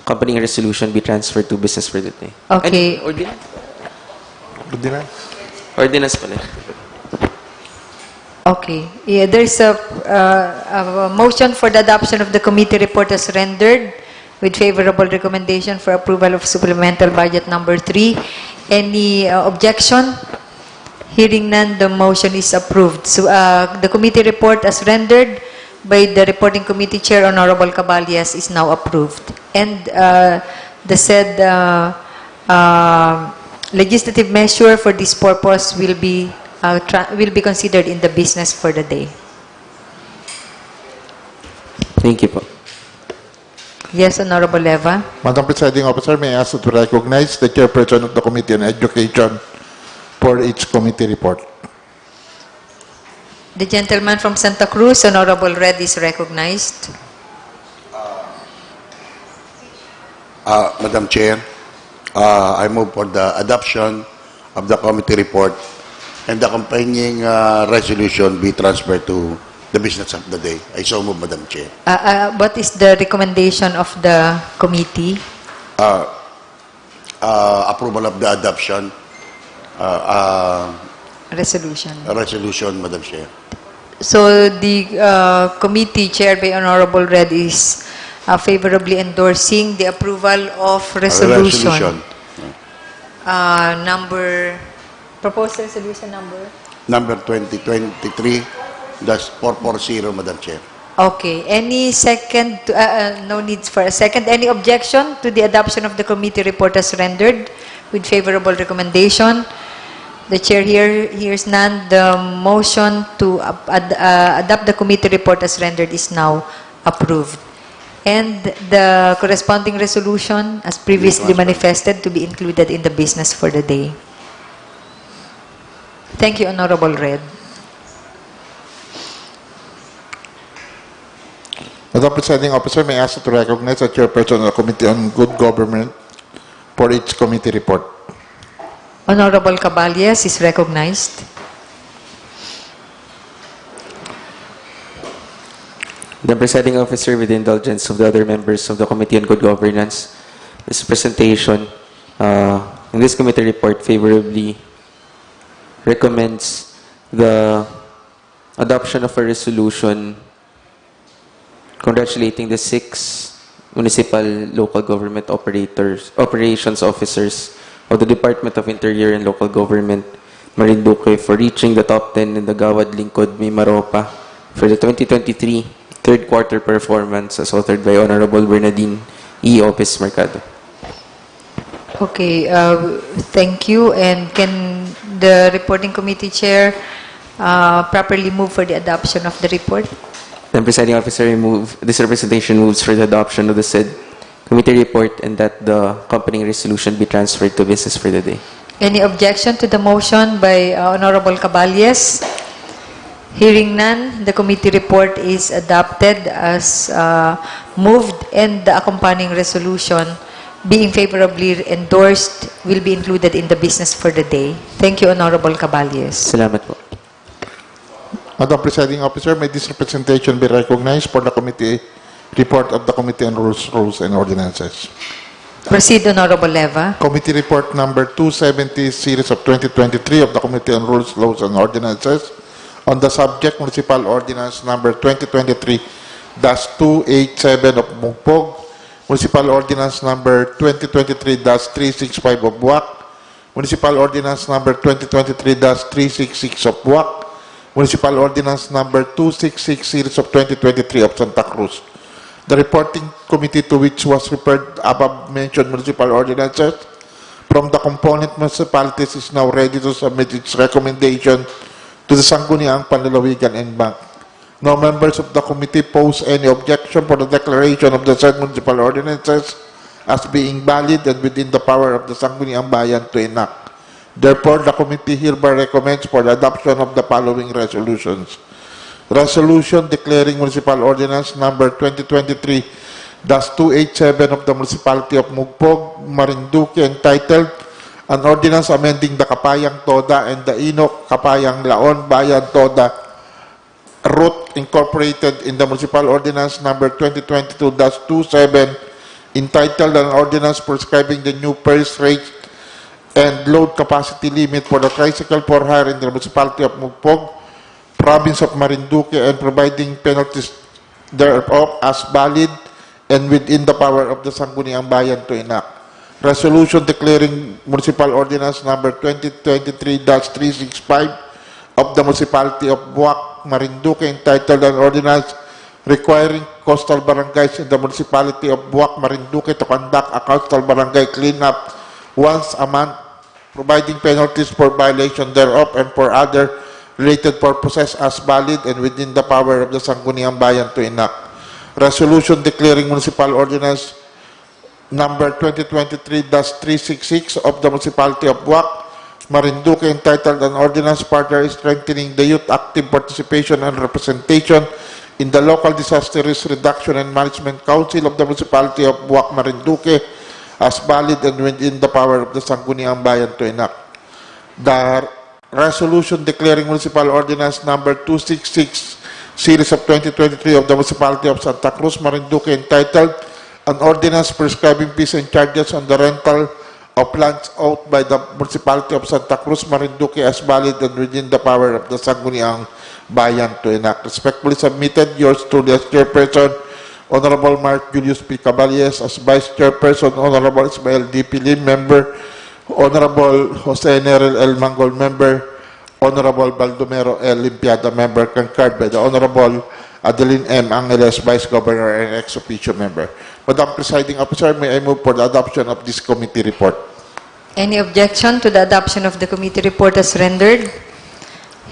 accompanying resolution be transferred to business for the day. Okay. And ordinance? Ordinance? Ordinance pala. Okay. Yeah, there's a motion for the adoption of the committee report as rendered with favorable recommendation for approval of supplemental budget number 3. Any objection? Hearing none, the motion is approved. So, the committee report as rendered by the reporting committee chair, Honorable Caballas, is now approved. And the said legislative measure for this purpose will be considered in the business for the day. Thank you po. Yes, Honorable Leva. Madam Presiding Officer, may I ask to recognize the Chairperson of the Committee on Education for its committee report. The gentleman from Santa Cruz, Honorable Red, is recognized. Madam Chair, I move for the adoption of the committee report and the accompanying resolution be transferred to the business of the day. I so move, Madam Chair. What is the recommendation of the committee? Approval of the adoption resolution, Madam Chair. So the committee chaired by Honorable Red is favorably endorsing the approval of resolution. Proposed resolution number? Number 2023-440, Madam Chair. Okay. Any second? No need for a second. Any objection to the adoption of the committee report as rendered with favorable recommendation? The chair hears none. The motion to adopt the committee report as rendered is now approved. And the corresponding resolution, as previously manifested, to be included in the business for the day. Thank you, Honorable Red. Madam Presiding Officer, may I ask to recognize the Chairperson of the Committee on Good Government for its committee report. Honorable Caballas is recognized. The presiding officer, with the indulgence of the other members of the Committee on Good Governance, this presentation in this committee report favorably recommends the adoption of a resolution congratulating the 6 municipal local government operations officers of the Department of Interior and Local Government, Marinduque, for reaching the top 10 in the Gawad Lingkod Mimaropa for the 2023 third quarter performance as authored by Honorable Bernardine E. Opes Mercado. Okay, thank you. And can the reporting committee chair properly move for the adoption of the report? The presiding officer, this representation moves for the adoption of the said committee report and that the accompanying resolution be transferred to business for the day. Any objection to the motion by Honorable Caballas? Hearing none, the committee report is adopted as moved, and the accompanying resolution being favorably endorsed will be included in the business for the day. Thank you, Honorable Caballas. Salamat po. Madam Presiding Officer, may this representation be recognized for the committee report of the Committee on Rules and Ordinances. Proceed, Honorable Leva. Committee Report Number 270, Series of 2023 of the Committee on Rules, Laws, and Ordinances on the subject Municipal Ordinance Number 2023-287 of Mogpog, Municipal Ordinance Number 2023-365 of Boac, Municipal Ordinance Number 2023-366 of Boac, Municipal Ordinance Number 266 Series of 2023 of Santa Cruz. The reporting committee to which was referred above-mentioned municipal ordinances from the component municipalities is now ready to submit its recommendation to the Sangguniang Panlalawigan and Bank. No members of the committee pose any objection for the declaration of the said municipal ordinances as being valid and within the power of the Sangguniang Bayan to enact. Therefore, the committee hereby recommends for the adoption of the following resolutions. Resolution declaring Municipal Ordinance Number 2023-287 of the Municipality of Mogpog, Marinduque, entitled An Ordinance Amending the Kapayang Toda and the Inok Kapayang Laon Bayan Toda Route Incorporated in the Municipal Ordinance Number 2022-27, entitled An Ordinance Prescribing the New Purse Rate and Load Capacity Limit for the Tricycle for Hire in the Municipality of Mogpog, province of Marinduque and providing penalties thereof as valid and within the power of the Sangguniang Bayan to enact. Resolution declaring Municipal Ordinance number 2023-365 of the Municipality of Boac, Marinduque, entitled an ordinance requiring coastal barangays in the Municipality of Boac, Marinduque to conduct a coastal barangay cleanup once a month, providing penalties for violation thereof and for other related purposes as valid and within the power of the Sangguniang Bayan to enact. Resolution declaring Municipal Ordinance number 2023-366 of the Municipality of Boac, Marinduque, entitled an ordinance further strengthening the youth active participation and representation in the local disaster risk reduction and management council of the Municipality of Boac, Marinduque as valid and within the power of the Sangguniang Bayan to enact. The resolution declaring Municipal Ordinance number 266 series of 2023 of the Municipality of Santa Cruz, Marinduque, entitled an ordinance prescribing fees and charges on the rental of lands owned by the Municipality of Santa Cruz, Marinduque as valid and within the power of the Sangguniang Bayan to enact. Respectfully submitted, yours truly as Chairperson, Honorable Mark Julius P. Caballes, as Vice Chairperson, Honorable Ismael D. Pilim, Member, Honorable Jose Nerel L. Mangol, Member, Honorable Baldomero L. Limpiada, Member, concurred by the Honorable Adeline M. Angeles, Vice Governor and ex officio member. Madam Presiding Officer, may I move for the adoption of this committee report? Any objection to the adoption of the committee report as rendered?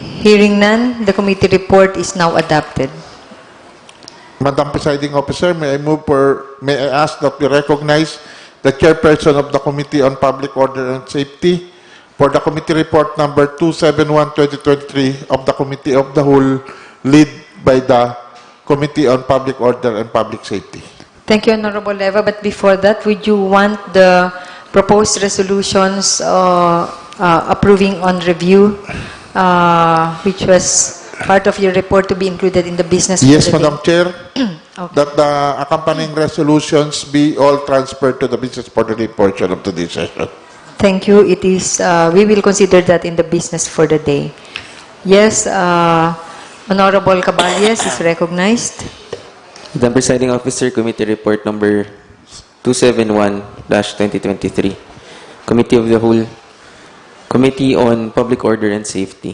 Hearing none, the committee report is now adopted. Madam Presiding Officer, may I ask that we recognize the chairperson of the Committee on Public Order and Safety for the committee report number 271/2023 of the Committee of the Whole, led by the Committee on Public Order and Public Safety. Thank you, Honorable Leva. But before that, would you want the proposed resolutions approving on review, which was part of your report, to be included in the business? Yes, for the Madam day? Chair. Okay. That the accompanying resolutions be all transferred to the business for the day portion of today's session. Thank you. It is, we will consider that in the business for the day. Yes, Honorable Caballes is recognized. Madam Presiding Officer, Committee Report number 271-2023. Committee of the Whole, Committee on Public Order and Safety,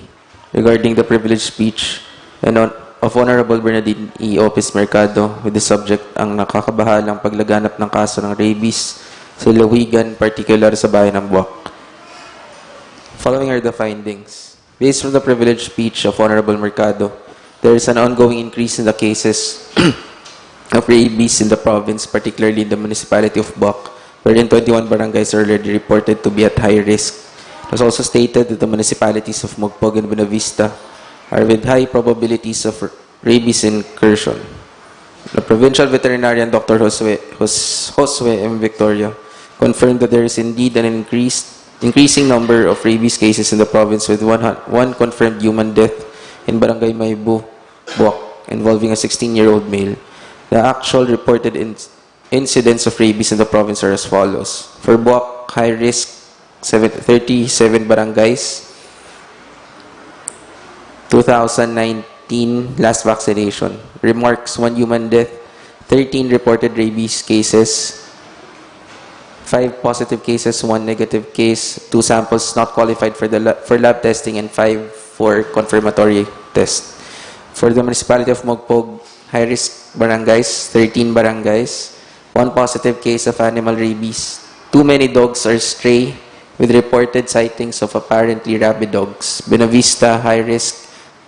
regarding the privileged speech of Honorable Bernardine E. Opis Mercado with the subject ang nakakabahalang paglaganap ng kaso ng rabies sa Lawigan, particular sa bayan ng Boac. Following are the findings. Based on the privileged speech of Honorable Mercado, there is an ongoing increase in the cases of rabies in the province, particularly in the municipality of Boac, wherein 21 barangays are already reported to be at high risk. It was also stated that the municipalities of Mogpog and Buenavista are with high probabilities of rabies incursion. The provincial veterinarian, Dr. Josue M. Victoria, confirmed that there is indeed an increasing number of rabies cases in the province, with one confirmed human death in Barangay Maybu, Boac, involving a 16-year-old male. The actual reported incidents of rabies in the province are as follows. For Boac, high risk, 37 barangays, 2019 last vaccination. Remarks, 1 human death, 13 reported rabies cases, 5 positive cases, 1 negative case, 2 samples not qualified for lab testing, and 5 for confirmatory test. For the municipality of Mogpog, high-risk barangays, 13 barangays, 1 positive case of animal rabies. Too many dogs are stray, with reported sightings of apparently rabid dogs. Buenavista, high-risk,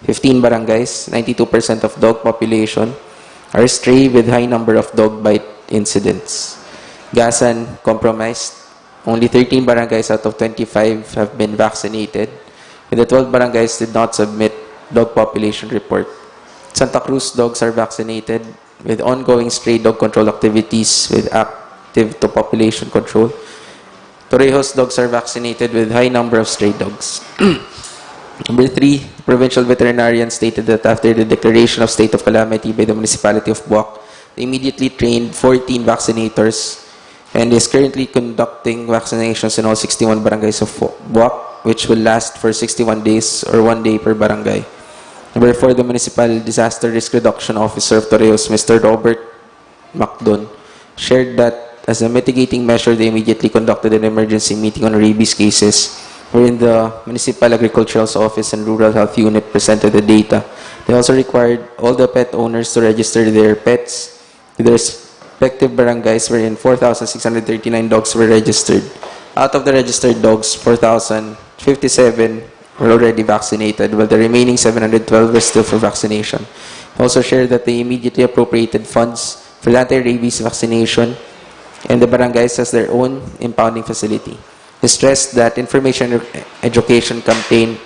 15 barangays, 92% of dog population are stray, with high number of dog bite incidents. Gasan, compromised. Only 13 barangays out of 25 have been vaccinated, and the 12 barangays did not submit dog population report. Santa Cruz, dogs are vaccinated, with ongoing stray dog control activities with active to population control. Torrejos, dogs are vaccinated with high number of stray dogs. Number 3, provincial veterinarian stated that after the declaration of state of calamity by the municipality of Boac, they immediately trained 14 vaccinators and is currently conducting vaccinations in all 61 barangays of Boac, which will last for 61 days or 1 day per barangay. Number 4, the Municipal Disaster Risk Reduction Officer of Torreos, Mr. Robert Macdon, shared that as a mitigating measure, they immediately conducted an emergency meeting on rabies cases, wherein the Municipal Agricultural Office and Rural Health Unit presented the data. They also required all the pet owners to register their pets with their respective barangays, wherein 4,639 dogs were registered. Out of the registered dogs, 4,057 were already vaccinated, while the remaining 712 were still for vaccination. He also shared that they immediately appropriated funds for the anti-rabies vaccination, and the barangays as their own impounding facility. He stressed that information education campaign,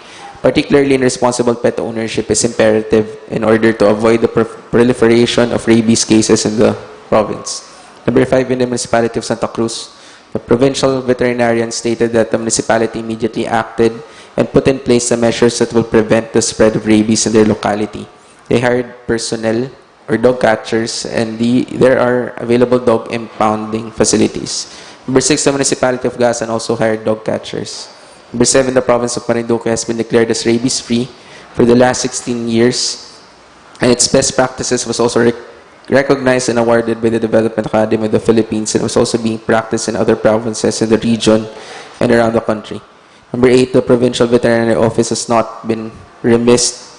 particularly in responsible pet ownership, is imperative in order to avoid the proliferation of rabies cases in the province. Number 5, in the municipality of Santa Cruz, the provincial veterinarian stated that the municipality immediately acted and put in place the measures that will prevent the spread of rabies in their locality. They hired personnel or dog catchers, and there are available dog impounding facilities. Number 6, the municipality of Gasan also hired dog catchers. Number 7, the province of Marinduque has been declared as rabies-free for the last 16 years, and its best practices was also recognized and awarded by the Development Academy of the Philippines, and was also being practiced in other provinces in the region and around the country. Number 8, the Provincial Veterinary Office has not been remiss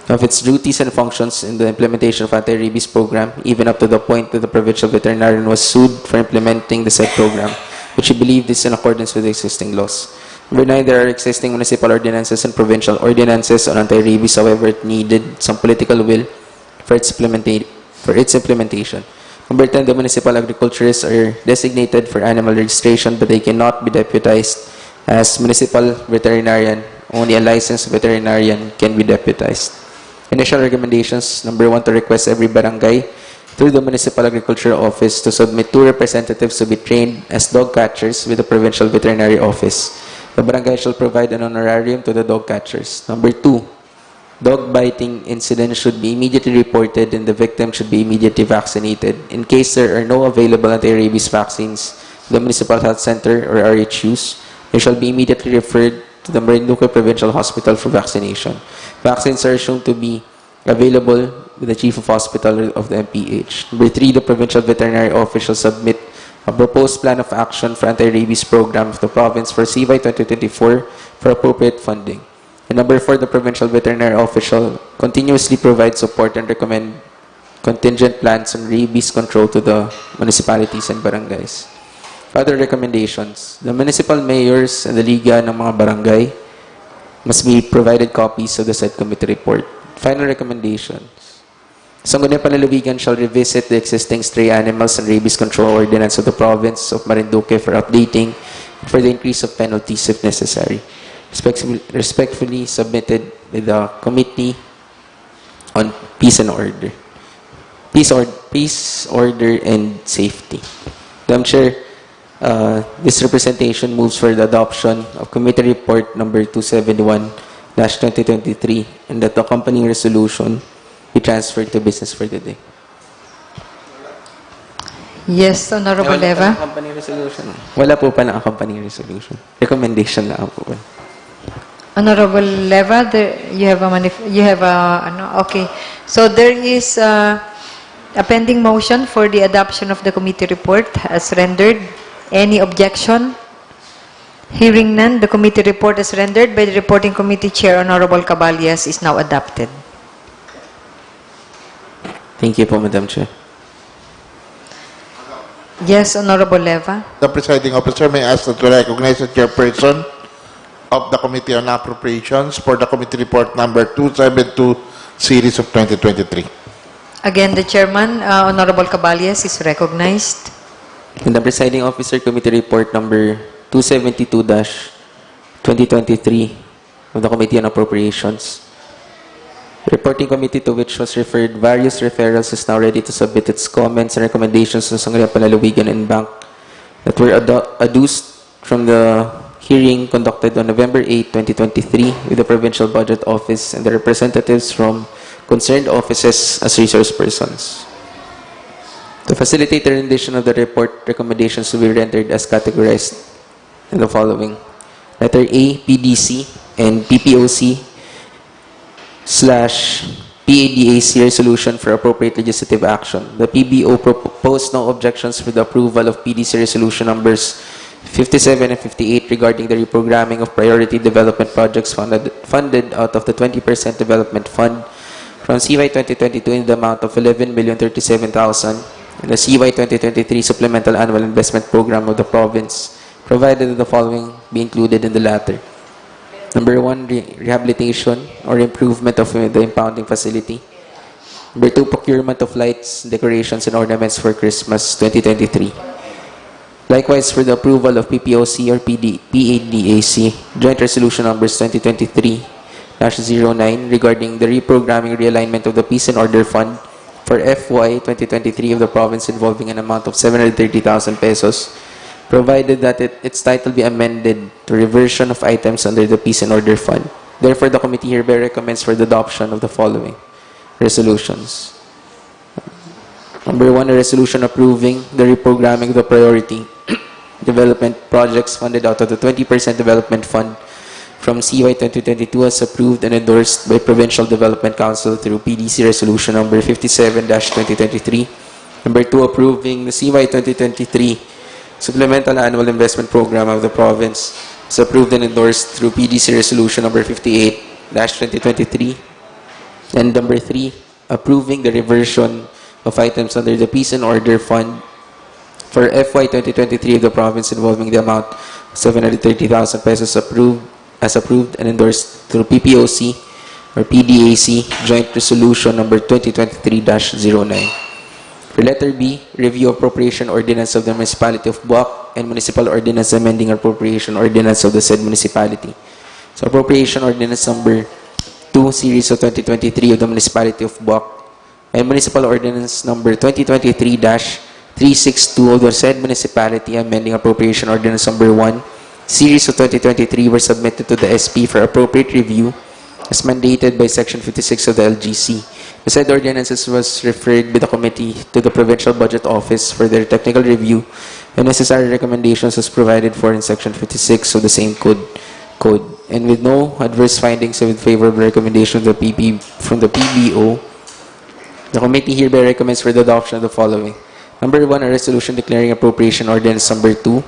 of its duties and functions in the implementation of anti-rabies program, even up to the point that the provincial veterinarian was sued for implementing the said program, which he believed is in accordance with the existing laws. Number 9, there are existing municipal ordinances and provincial ordinances on anti-rabies. However, it needed some political will for its implementation. Number 10, the municipal agriculturists are designated for animal registration, but they cannot be deputized as municipal veterinarian. Only a licensed veterinarian can be deputized. Initial recommendations: number 1, to request every barangay through the Municipal Agriculture Office to submit 2 representatives to be trained as dog catchers with the Provincial Veterinary Office. The barangay shall provide an honorarium to the dog catchers. Number 2, dog biting incidents should be immediately reported and the victim should be immediately vaccinated. In case there are no available anti-rabies vaccines, the Municipal Health Center or RHUs, they shall be immediately referred to the Marinduque Provincial Hospital for vaccination. Vaccines are shown to be available with the Chief of Hospital of the MPH. Number 3, the Provincial Veterinary Office shall submit a proposed plan of action for anti-rabies program of the province for CY 2024 for appropriate funding. And number 4, the Provincial Veterinary Office shall continuously provide support and recommend contingent plans on rabies control to the municipalities and barangays. Other recommendations: the municipal mayors and the liga ng mga barangay must be provided copies of the said committee report. Final recommendations: Sangguniang Panlalawigan shall revisit the existing stray animals and rabies control ordinance of the province of Marinduque for updating and for the increase of penalties if necessary. Respectfully submitted by the Committee on Peace and Order. Peace, Order, and Safety. Madam Chair, this representation moves for the adoption of Committee Report number 271/2023 and that the accompanying resolution be transferred to business for the day. Yes, Honorable Leva. Accompanying resolution. Wala po pa na accompanying resolution. Recommendation lang po. Honorable Leva, okay. So there is a pending motion for the adoption of the committee report as rendered. Any objection? Hearing none, the committee report as rendered by the reporting committee chair, Honorable Caballas, is now adopted. Thank you po, Madam Chair. Yes, Honorable Leva. The presiding officer may ask that to recognize the chairperson of the Committee on Appropriations for the committee report number 272 series of 2023. Again, the chairman, Honorable Caballas, is recognized. And the presiding officer, committee report number 272-2023 of the Committee on Appropriations. The reporting committee to which was referred various referrals is now ready to submit its comments and recommendations to Sangguniang Panlalawigan and Bank that were adduced from the hearing conducted on November 8, 2023 with the Provincial Budget Office and the representatives from concerned offices as resource persons. To facilitate the rendition of the report, recommendations to be rendered as categorized in the following. Letter A, PDC and PPOC PADAC resolution for appropriate legislative action. The PBO proposed no objections for the approval of PDC resolution numbers 57 and 58 regarding the reprogramming of priority development projects funded out of the 20% development fund from CY 2022 in the amount of 11,037,000 and the CY 2023 supplemental annual investment program of the province, provided that the following be included in the latter. Number 1, rehabilitation or improvement of the impounding facility. Number 2, procurement of lights, decorations, and ornaments for Christmas 2023. Likewise, for the approval of PPOC or PADAC, Joint Resolution Numbers 2023-09 regarding the reprogramming realignment of the Peace and Order Fund for FY 2023 of the province involving an amount of 730,000 pesos, provided that its title be amended to reversion of items under the Peace and Order Fund. Therefore, the committee hereby recommends for the adoption of the following resolutions. Number 1, a resolution approving the reprogramming of the priority development projects funded out of the 20% development fund from CY 2022 as approved and endorsed by Provincial Development Council through PDC Resolution Number 57-2023. Number 2, approving the CY 2023 Supplemental Annual Investment Program of the province as approved and endorsed through PDC Resolution Number 58-2023. And number 3, approving the reversion of items under the Peace and Order Fund for FY 2023 of the province involving the amount of 730,000 pesos as approved and endorsed through PPOC or PDAC Joint Resolution Number 2023-09. For letter B, review appropriation ordinance of the municipality of Boac and municipal ordinance amending appropriation ordinance of the said municipality. So appropriation ordinance number 2 series of 2023 of the municipality of Boac and municipal ordinance number 2023-362 of the said municipality amending appropriation ordinance number 1 series of 2023 were submitted to the SP for appropriate review as mandated by Section 56 of the LGC. The said ordinances was referred by the committee to the Provincial Budget Office for their technical review and necessary recommendations as provided for in Section 56 of the same code. And with no adverse findings and with favorable recommendation from the PBO, the committee hereby recommends for the adoption of the following. Number 1, a resolution declaring appropriation ordinance number 2,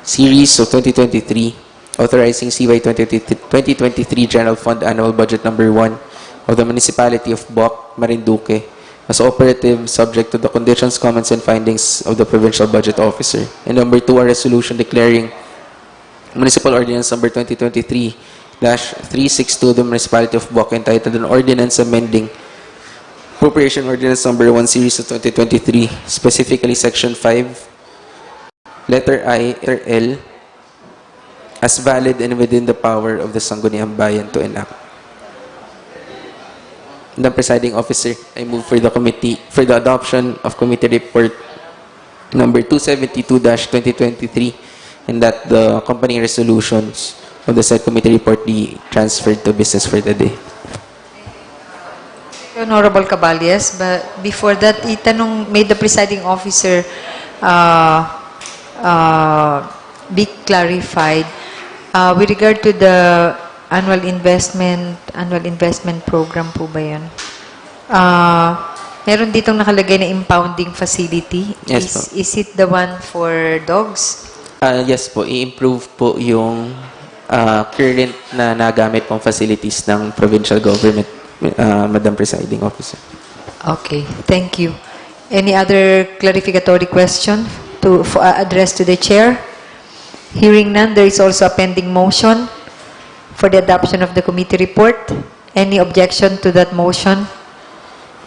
series of 2023, authorizing CY 2023 General Fund Annual Budget number 1 of the municipality of Boac, Marinduque, as operative subject to the conditions, comments, and findings of the Provincial Budget Officer. And number 2, a resolution declaring Municipal Ordinance number 2023-362 of the municipality of Boac entitled an ordinance amending Appropriation Ordinance number 1 series of 2023, specifically Section 5, letter I, letter L, as valid and within the power of the Sangguniang Bayan to enact. The presiding officer, I move for the adoption of committee report number 272-2023 and that the accompanying resolutions of the said committee report be transferred to business for the day. Honorable Caballes, but before that, made the presiding officer be clarified with regard to the annual investment program po ba yun? Meron ditong nakalagay na impounding facility. Yes, is it the one for dogs? Yes po, i-improve po yung current na nagamit pong facilities ng provincial government, Madam Presiding Officer. Okay, thank you. Any other clarificatory question to address to the chair? Hearing none, there is also a pending motion for the adoption of the committee report. Any objection to that motion?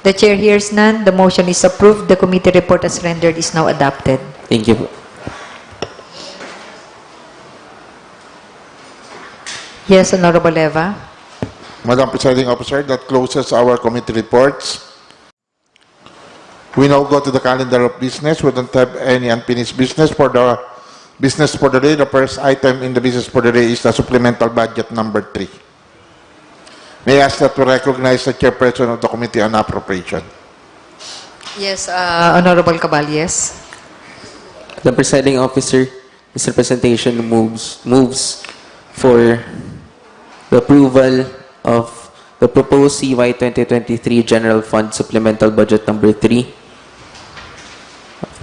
The chair hears none. The motion is approved. The committee report as rendered is now adopted. Thank you po. Yes, Honorable Eva. Madam Presiding Officer, that closes our committee reports. We now go to the calendar of business. We don't have any unfinished business for the business for the day. The first item in the business for the day is the supplemental budget number 3. May I ask that to recognize the chairperson of the Committee on Appropriation. Yes, Honorable Caballes. The presiding officer, this representation moves for the approval of the the proposed CY 2023 General Fund Supplemental Budget Number 3,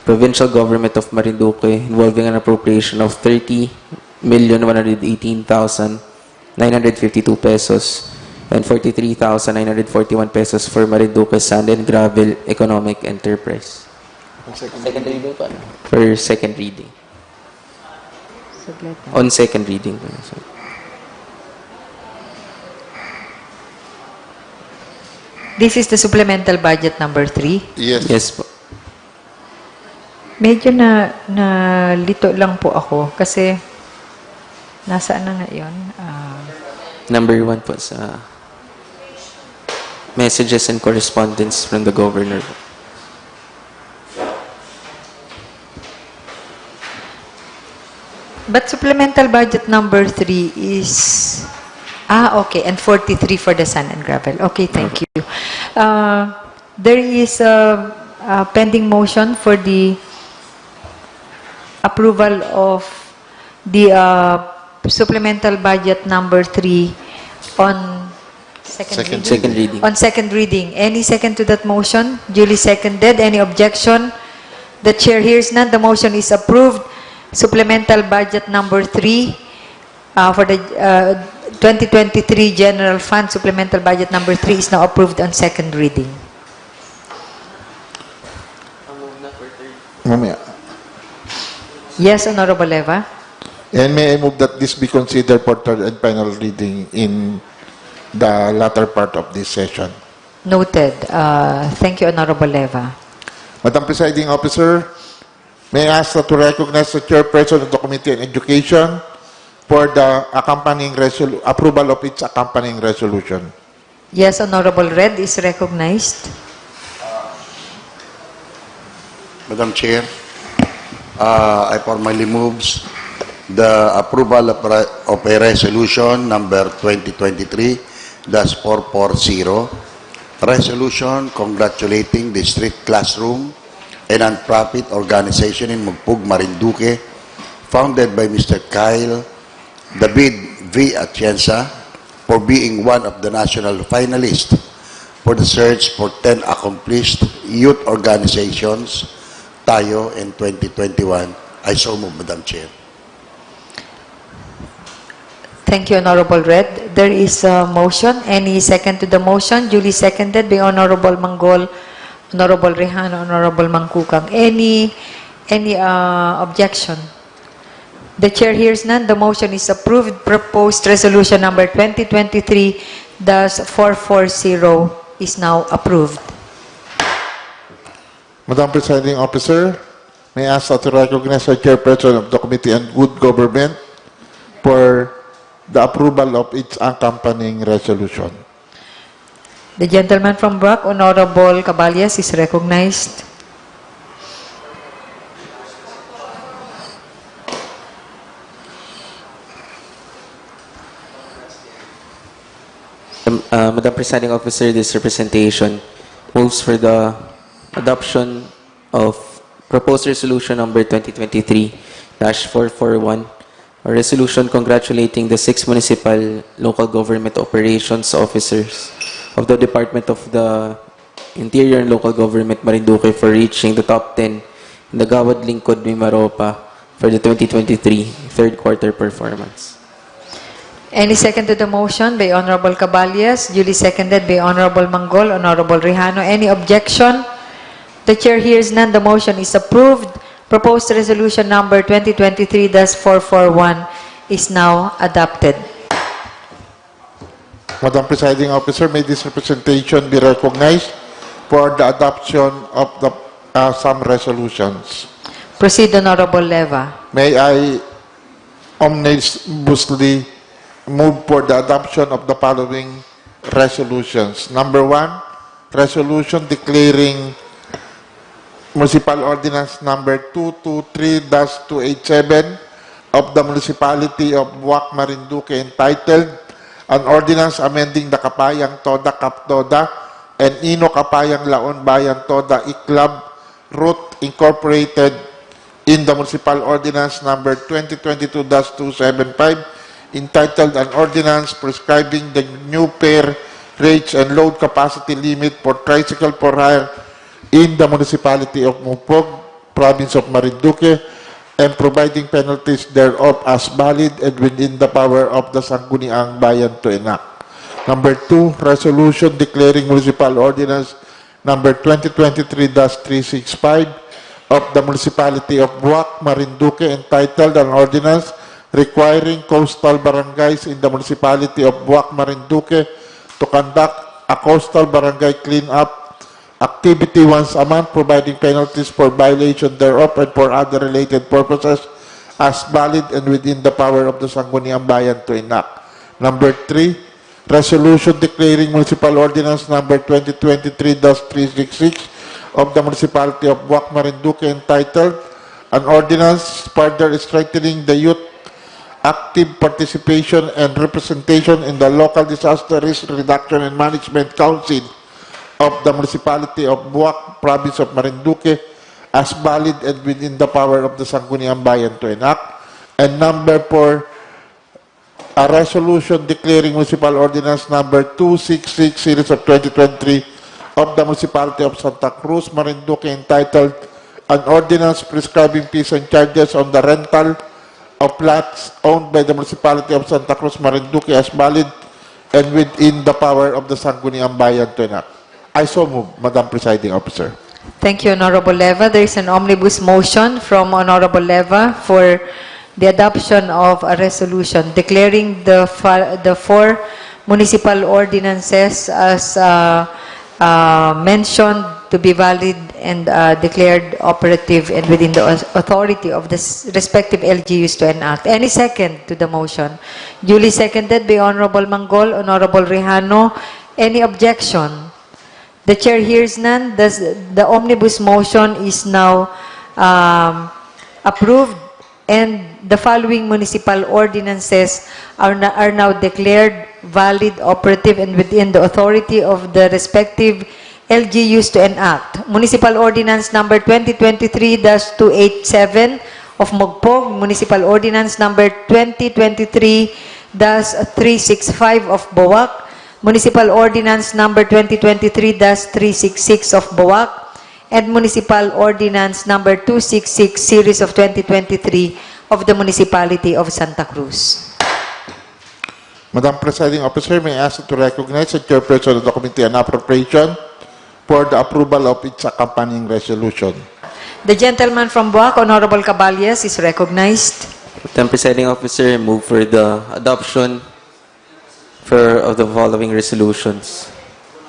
Provincial Government of Marinduque, involving an appropriation of 30,118,952 pesos and 43,941 pesos for Marinduque Sand and Gravel Economic Enterprise. Second reading pa? For second reading. On second reading. This is the supplemental budget number 3. Yes. Yes po. Medyo lito lang po ako kasi nasaan na nga yun? Number 1 po sa messages and correspondence from the governor. But supplemental budget number 3 is... okay. And 43 for the sand and gravel. Okay, thank you. There is a pending motion for the approval of the supplemental budget number 3 on second reading. On second reading. Any second to that motion? Duly seconded. Any objection? The chair hears none. The motion is approved. Supplemental budget number 3 for the 2023 General Fund Supplemental Budget number 3 is now approved on second reading. Mamaya. Yes, Honorable Leva. And may I move that this be considered for third and final reading in the latter part of this session. Noted. Thank you, Honorable Leva. Madam Presiding Officer, may I ask that to recognize the chairperson of the Committee on Education for the accompanying approval of its accompanying resolution. Yes, Honorable Red is recognized. Madam Chair, I formally moves the approval of a resolution number 2023-440, resolution congratulating the street classroom, a non-profit organization in Mogpog, Marinduque, founded by Mr. Kyle David V. Atienza, for being one of the national finalists for the search for 10 accomplished youth organizations, Tayo, in 2021. I so move, Madam Chair. Thank you, Honorable Red. There is a motion. Any second to the motion? Duly seconded by Honorable Manggol, Honorable Rehano, Honorable Mangkukang. Any objection? The chair hears none. The motion is approved. Proposed resolution number 2023-440 is now approved. Madam Presiding Officer, may I ask that to recognize the chairperson of the Committee on Good Government for the approval of its accompanying resolution. The gentleman from Boac, Honorable Caballas, is recognized. Madam Presiding Officer, this representation moves for the adoption of proposed resolution number 2023-441, a resolution congratulating the 6 municipal local government operations officers of the Department of the Interior and Local Government Marinduque for reaching the top 10 in the Gawad Lingkod Mimaropa for the 2023 third quarter performance. Any second to the motion by Honorable Caballas, duly seconded by Honorable Manggol, Honorable Rehano. Any objection? The chair hears none. The motion is approved. Proposed resolution number 2023-441 is now adopted. Madam Presiding Officer, may this representation be recognized for the adoption of the some resolutions. Proceed, Honorable Leva. May I omnibulously move for the adoption of the following resolutions. Number 1, resolution declaring Municipal Ordinance number 223-287 of the Municipality of Boac, Marinduque, entitled An Ordinance Amending the Kapayang Toda Kaptoda and Ino Kapayang Laon Bayan Toda Iklab Route Incorporated in the Municipal Ordinance number 2022-275, entitled An Ordinance Prescribing the New Fair rates and load capacity limit for tricycle for hire in the municipality of Mogpog, province of Marinduque, and providing penalties thereof as valid and within the power of the Sangguniang Bayan to enact. Number 2, resolution declaring municipal ordinance number 2023-365 of the municipality of Boac, Marinduque, entitled an ordinance requiring coastal barangays in the municipality of Boac, Marinduque to conduct a coastal barangay cleanup activity once a month, providing penalties for violation thereof and for other related purposes as valid and within the power of the Sangguniang Bayan to enact. Number 3, resolution declaring municipal ordinance number 2023-366 of the municipality of Boac, Marinduque, entitled an ordinance further strengthening the youth active participation and representation in the local disaster risk reduction and management council of the municipality of Boac, province of Marinduque, as valid and within the power of the Sangguniang Bayan to enact. And number 4, a resolution declaring municipal ordinance number 266 series of 2023 of the municipality of Santa Cruz, Marinduque, entitled an ordinance prescribing fees and charges on the rental of flats owned by the municipality of Santa Cruz, Marinduque as valid and within the power of the Sangguniang Bayan to enact. I so move, Madam Presiding Officer. Thank you, Honorable Leva. There is an omnibus motion from Honorable Leva for the adoption of a resolution declaring the four municipal ordinances as mentioned to be valid and declared operative and within the authority of the respective LGUs to enact. Any second to the motion? Duly seconded by Honorable Manggol, Honorable Rejano. Any objection? The chair hears none. The omnibus motion is now approved, and the following municipal ordinances are now declared valid, operative, and within the authority of the respective LGUs to enact. Municipal Ordinance number 2023-287 of Mogpog, Municipal Ordinance number 2023-365 of Boac, Municipal Ordinance number 2023-366 of Boac, and Municipal Ordinance number 266 series of 2023 of the municipality of Santa Cruz. Madam Presiding Officer, may I ask to recognize the Chairperson of the Committee on Appropriation for the approval of its accompanying resolution. The gentleman from Boac, Honorable Caballes, is recognized. Madam Presiding Officer, move for the adoption of the following resolutions.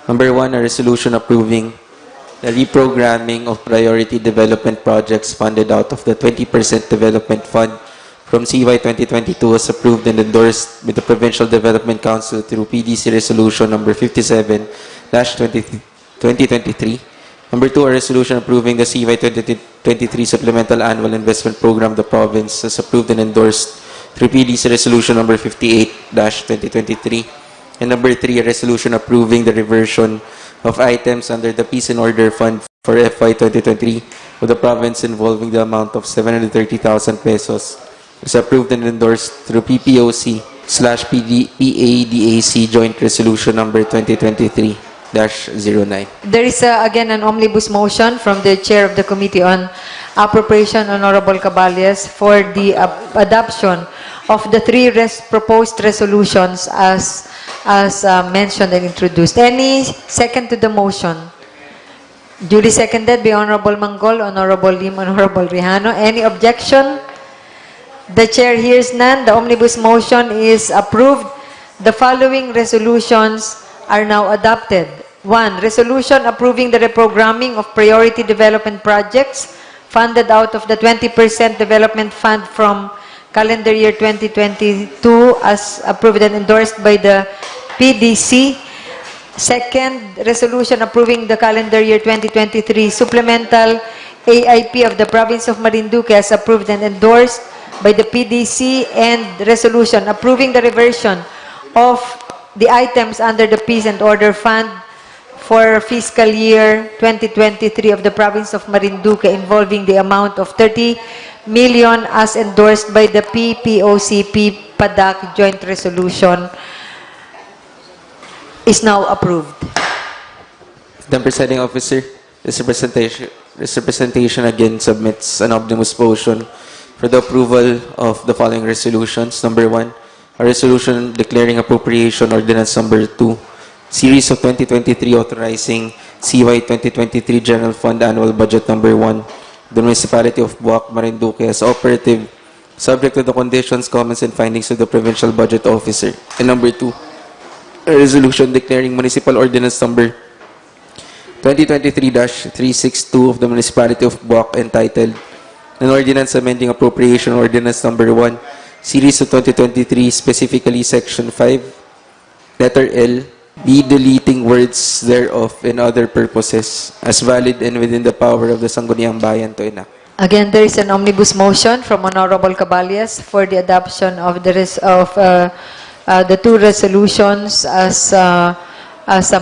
Number 1, a resolution approving the reprogramming of priority development projects funded out of the 20% development fund from CY 2022 as approved and endorsed with the Provincial Development Council through PDC Resolution number 57-2023. Number 2, a resolution approving the CY 2023 Supplemental Annual Investment Program of the province as approved and endorsed through PDC Resolution number 58-2023. And number 3, a resolution approving the reversion of items under the Peace and Order Fund for FY 2023 of the province involving the amount of 730,000 pesos is approved and endorsed through PPOC/PADAC Joint Resolution number 2023-09. There is again an omnibus motion from the Chair of the Committee on Appropriation, Honorable Caballes, for the adoption of the three proposed resolutions as mentioned and introduced. Any second to the motion? Duly seconded by Honorable Manggol, Honorable Lim, Honorable Rejano. Any objection? The Chair hears none. The omnibus motion is approved. The following resolutions are now adopted. 1. Resolution approving the reprogramming of priority development projects funded out of the 20% development fund from calendar year 2022 as approved and endorsed by the PDC. Second, resolution approving the calendar year 2023 supplemental AIP of the province of Marinduque as approved and endorsed by the PDC, and resolution approving the reversion of the items under the Peace and Order Fund for fiscal year 2023 of the province of Marinduque involving the amount of 30 million as endorsed by the PPOC-PADAC Joint Resolution is now approved. Madam Presiding Officer, this representation again submits an omnibus motion for the approval of the following resolutions. Number 1, a resolution declaring appropriation ordinance number 2, series of 2023 authorizing CY 2023 General Fund Annual Budget number 1, the Municipality of Boac, Marinduque as operative, subject to the conditions, comments, and findings of the Provincial Budget Officer. And number 2, a resolution declaring municipal ordinance number 2023-362 of the Municipality of Boac entitled an ordinance amending appropriation ordinance number 1, series of 2023, specifically section 5, letter L, B, deleting words thereof and other purposes as valid and within the power of the Sangguniang Bayan to enact. Again, there is an omnibus motion from Honorable Caballas for the adoption of the two resolutions as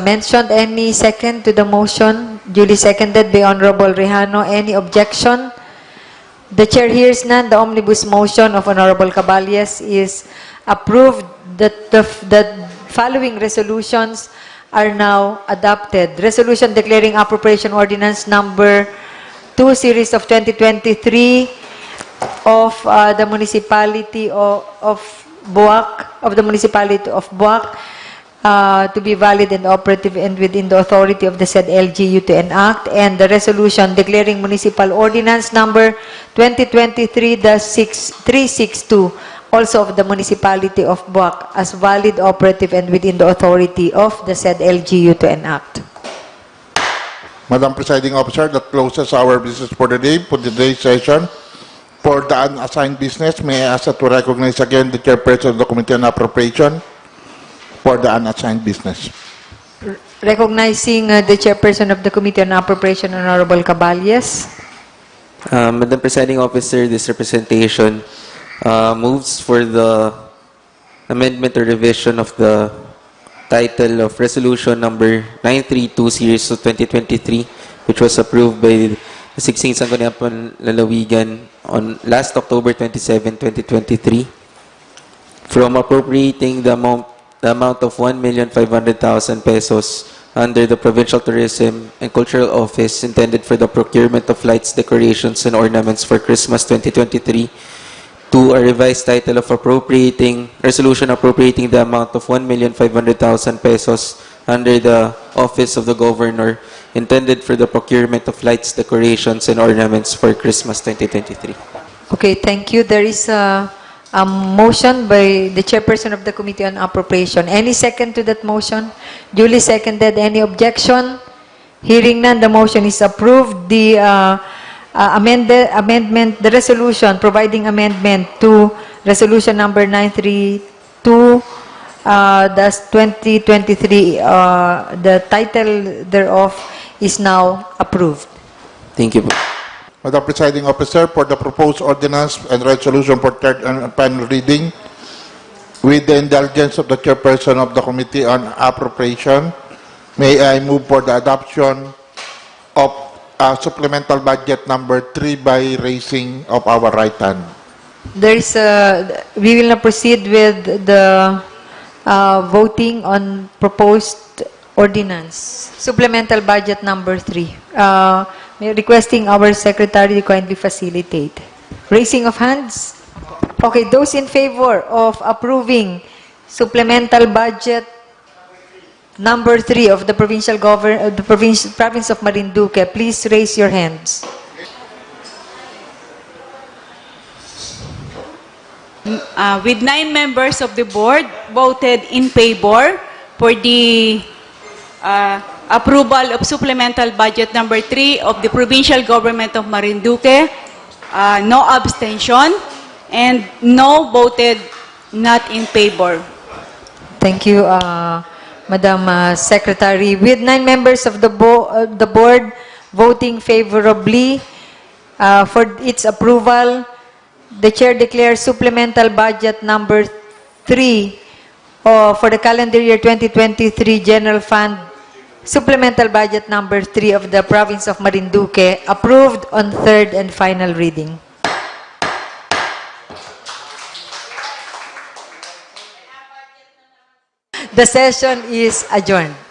mentioned. Any second to the motion? Duly seconded by Honorable Rejano. Any objection? The chair hears none. The omnibus motion of Honorable Caballas is approved. The following resolutions are now adopted. Resolution declaring appropriation ordinance number 2, series of 2023 of the municipality of Boac, to be valid and operative and within the authority of the said LGU to enact, and the resolution declaring municipal ordinance number 2023-362 also of the municipality of Boac as valid, operative, and within the authority of the said LGU to enact. Madam Presiding Officer, that closes our business for the day, for today's session. For the unassigned business, may I ask to recognize again the chairperson of the Committee on Appropriation for the unassigned business. Recognizing the chairperson of the Committee on Appropriation, Honorable Caballas. Madam Presiding Officer, this representation moves for the amendment or revision of the title of Resolution number 932 series of 2023, which was approved by the 16th Sangguniang Panlalawigan on last October 27, 2023, from appropriating the amount of 1,500,000 pesos under the Provincial Tourism and Cultural Office intended for the procurement of lights, decorations, and ornaments for Christmas 2023 to a revised title of resolution appropriating the amount of 1,500,000 pesos under the Office of the Governor intended for the procurement of lights, decorations, and ornaments for Christmas 2023. Okay, thank you. There is a motion by the chairperson of the Committee on Appropriation. Any second to that motion? Duly seconded. Any objection? Hearing none, the motion is approved. The the resolution providing amendment to resolution number 932-2023, the title thereof is now approved. Thank you. Madam Presiding Officer, for the proposed ordinance and resolution for third and final reading, with the indulgence of the chairperson of the Committee on Appropriation, may I move for the adoption of supplemental budget number 3 by raising of our right hand. There is we will now proceed with the voting on proposed ordinance. Supplemental budget number 3. Requesting our secretary to kindly facilitate. Raising of hands. Okay, those in favor of approving supplemental budget number 3 of the province of Marinduque, please raise your hands. With 9 members of the board voted in favor for the approval of supplemental budget number 3 of the provincial government of Marinduque, no abstention, and no voted not in favor. Thank you, Madam Secretary. With 9 members of the board voting favorably for its approval, the chair declares supplemental budget number 3 for the calendar year 2023 General Fund, supplemental budget number 3 of the province of Marinduque, approved on third and final reading. The session is adjourned.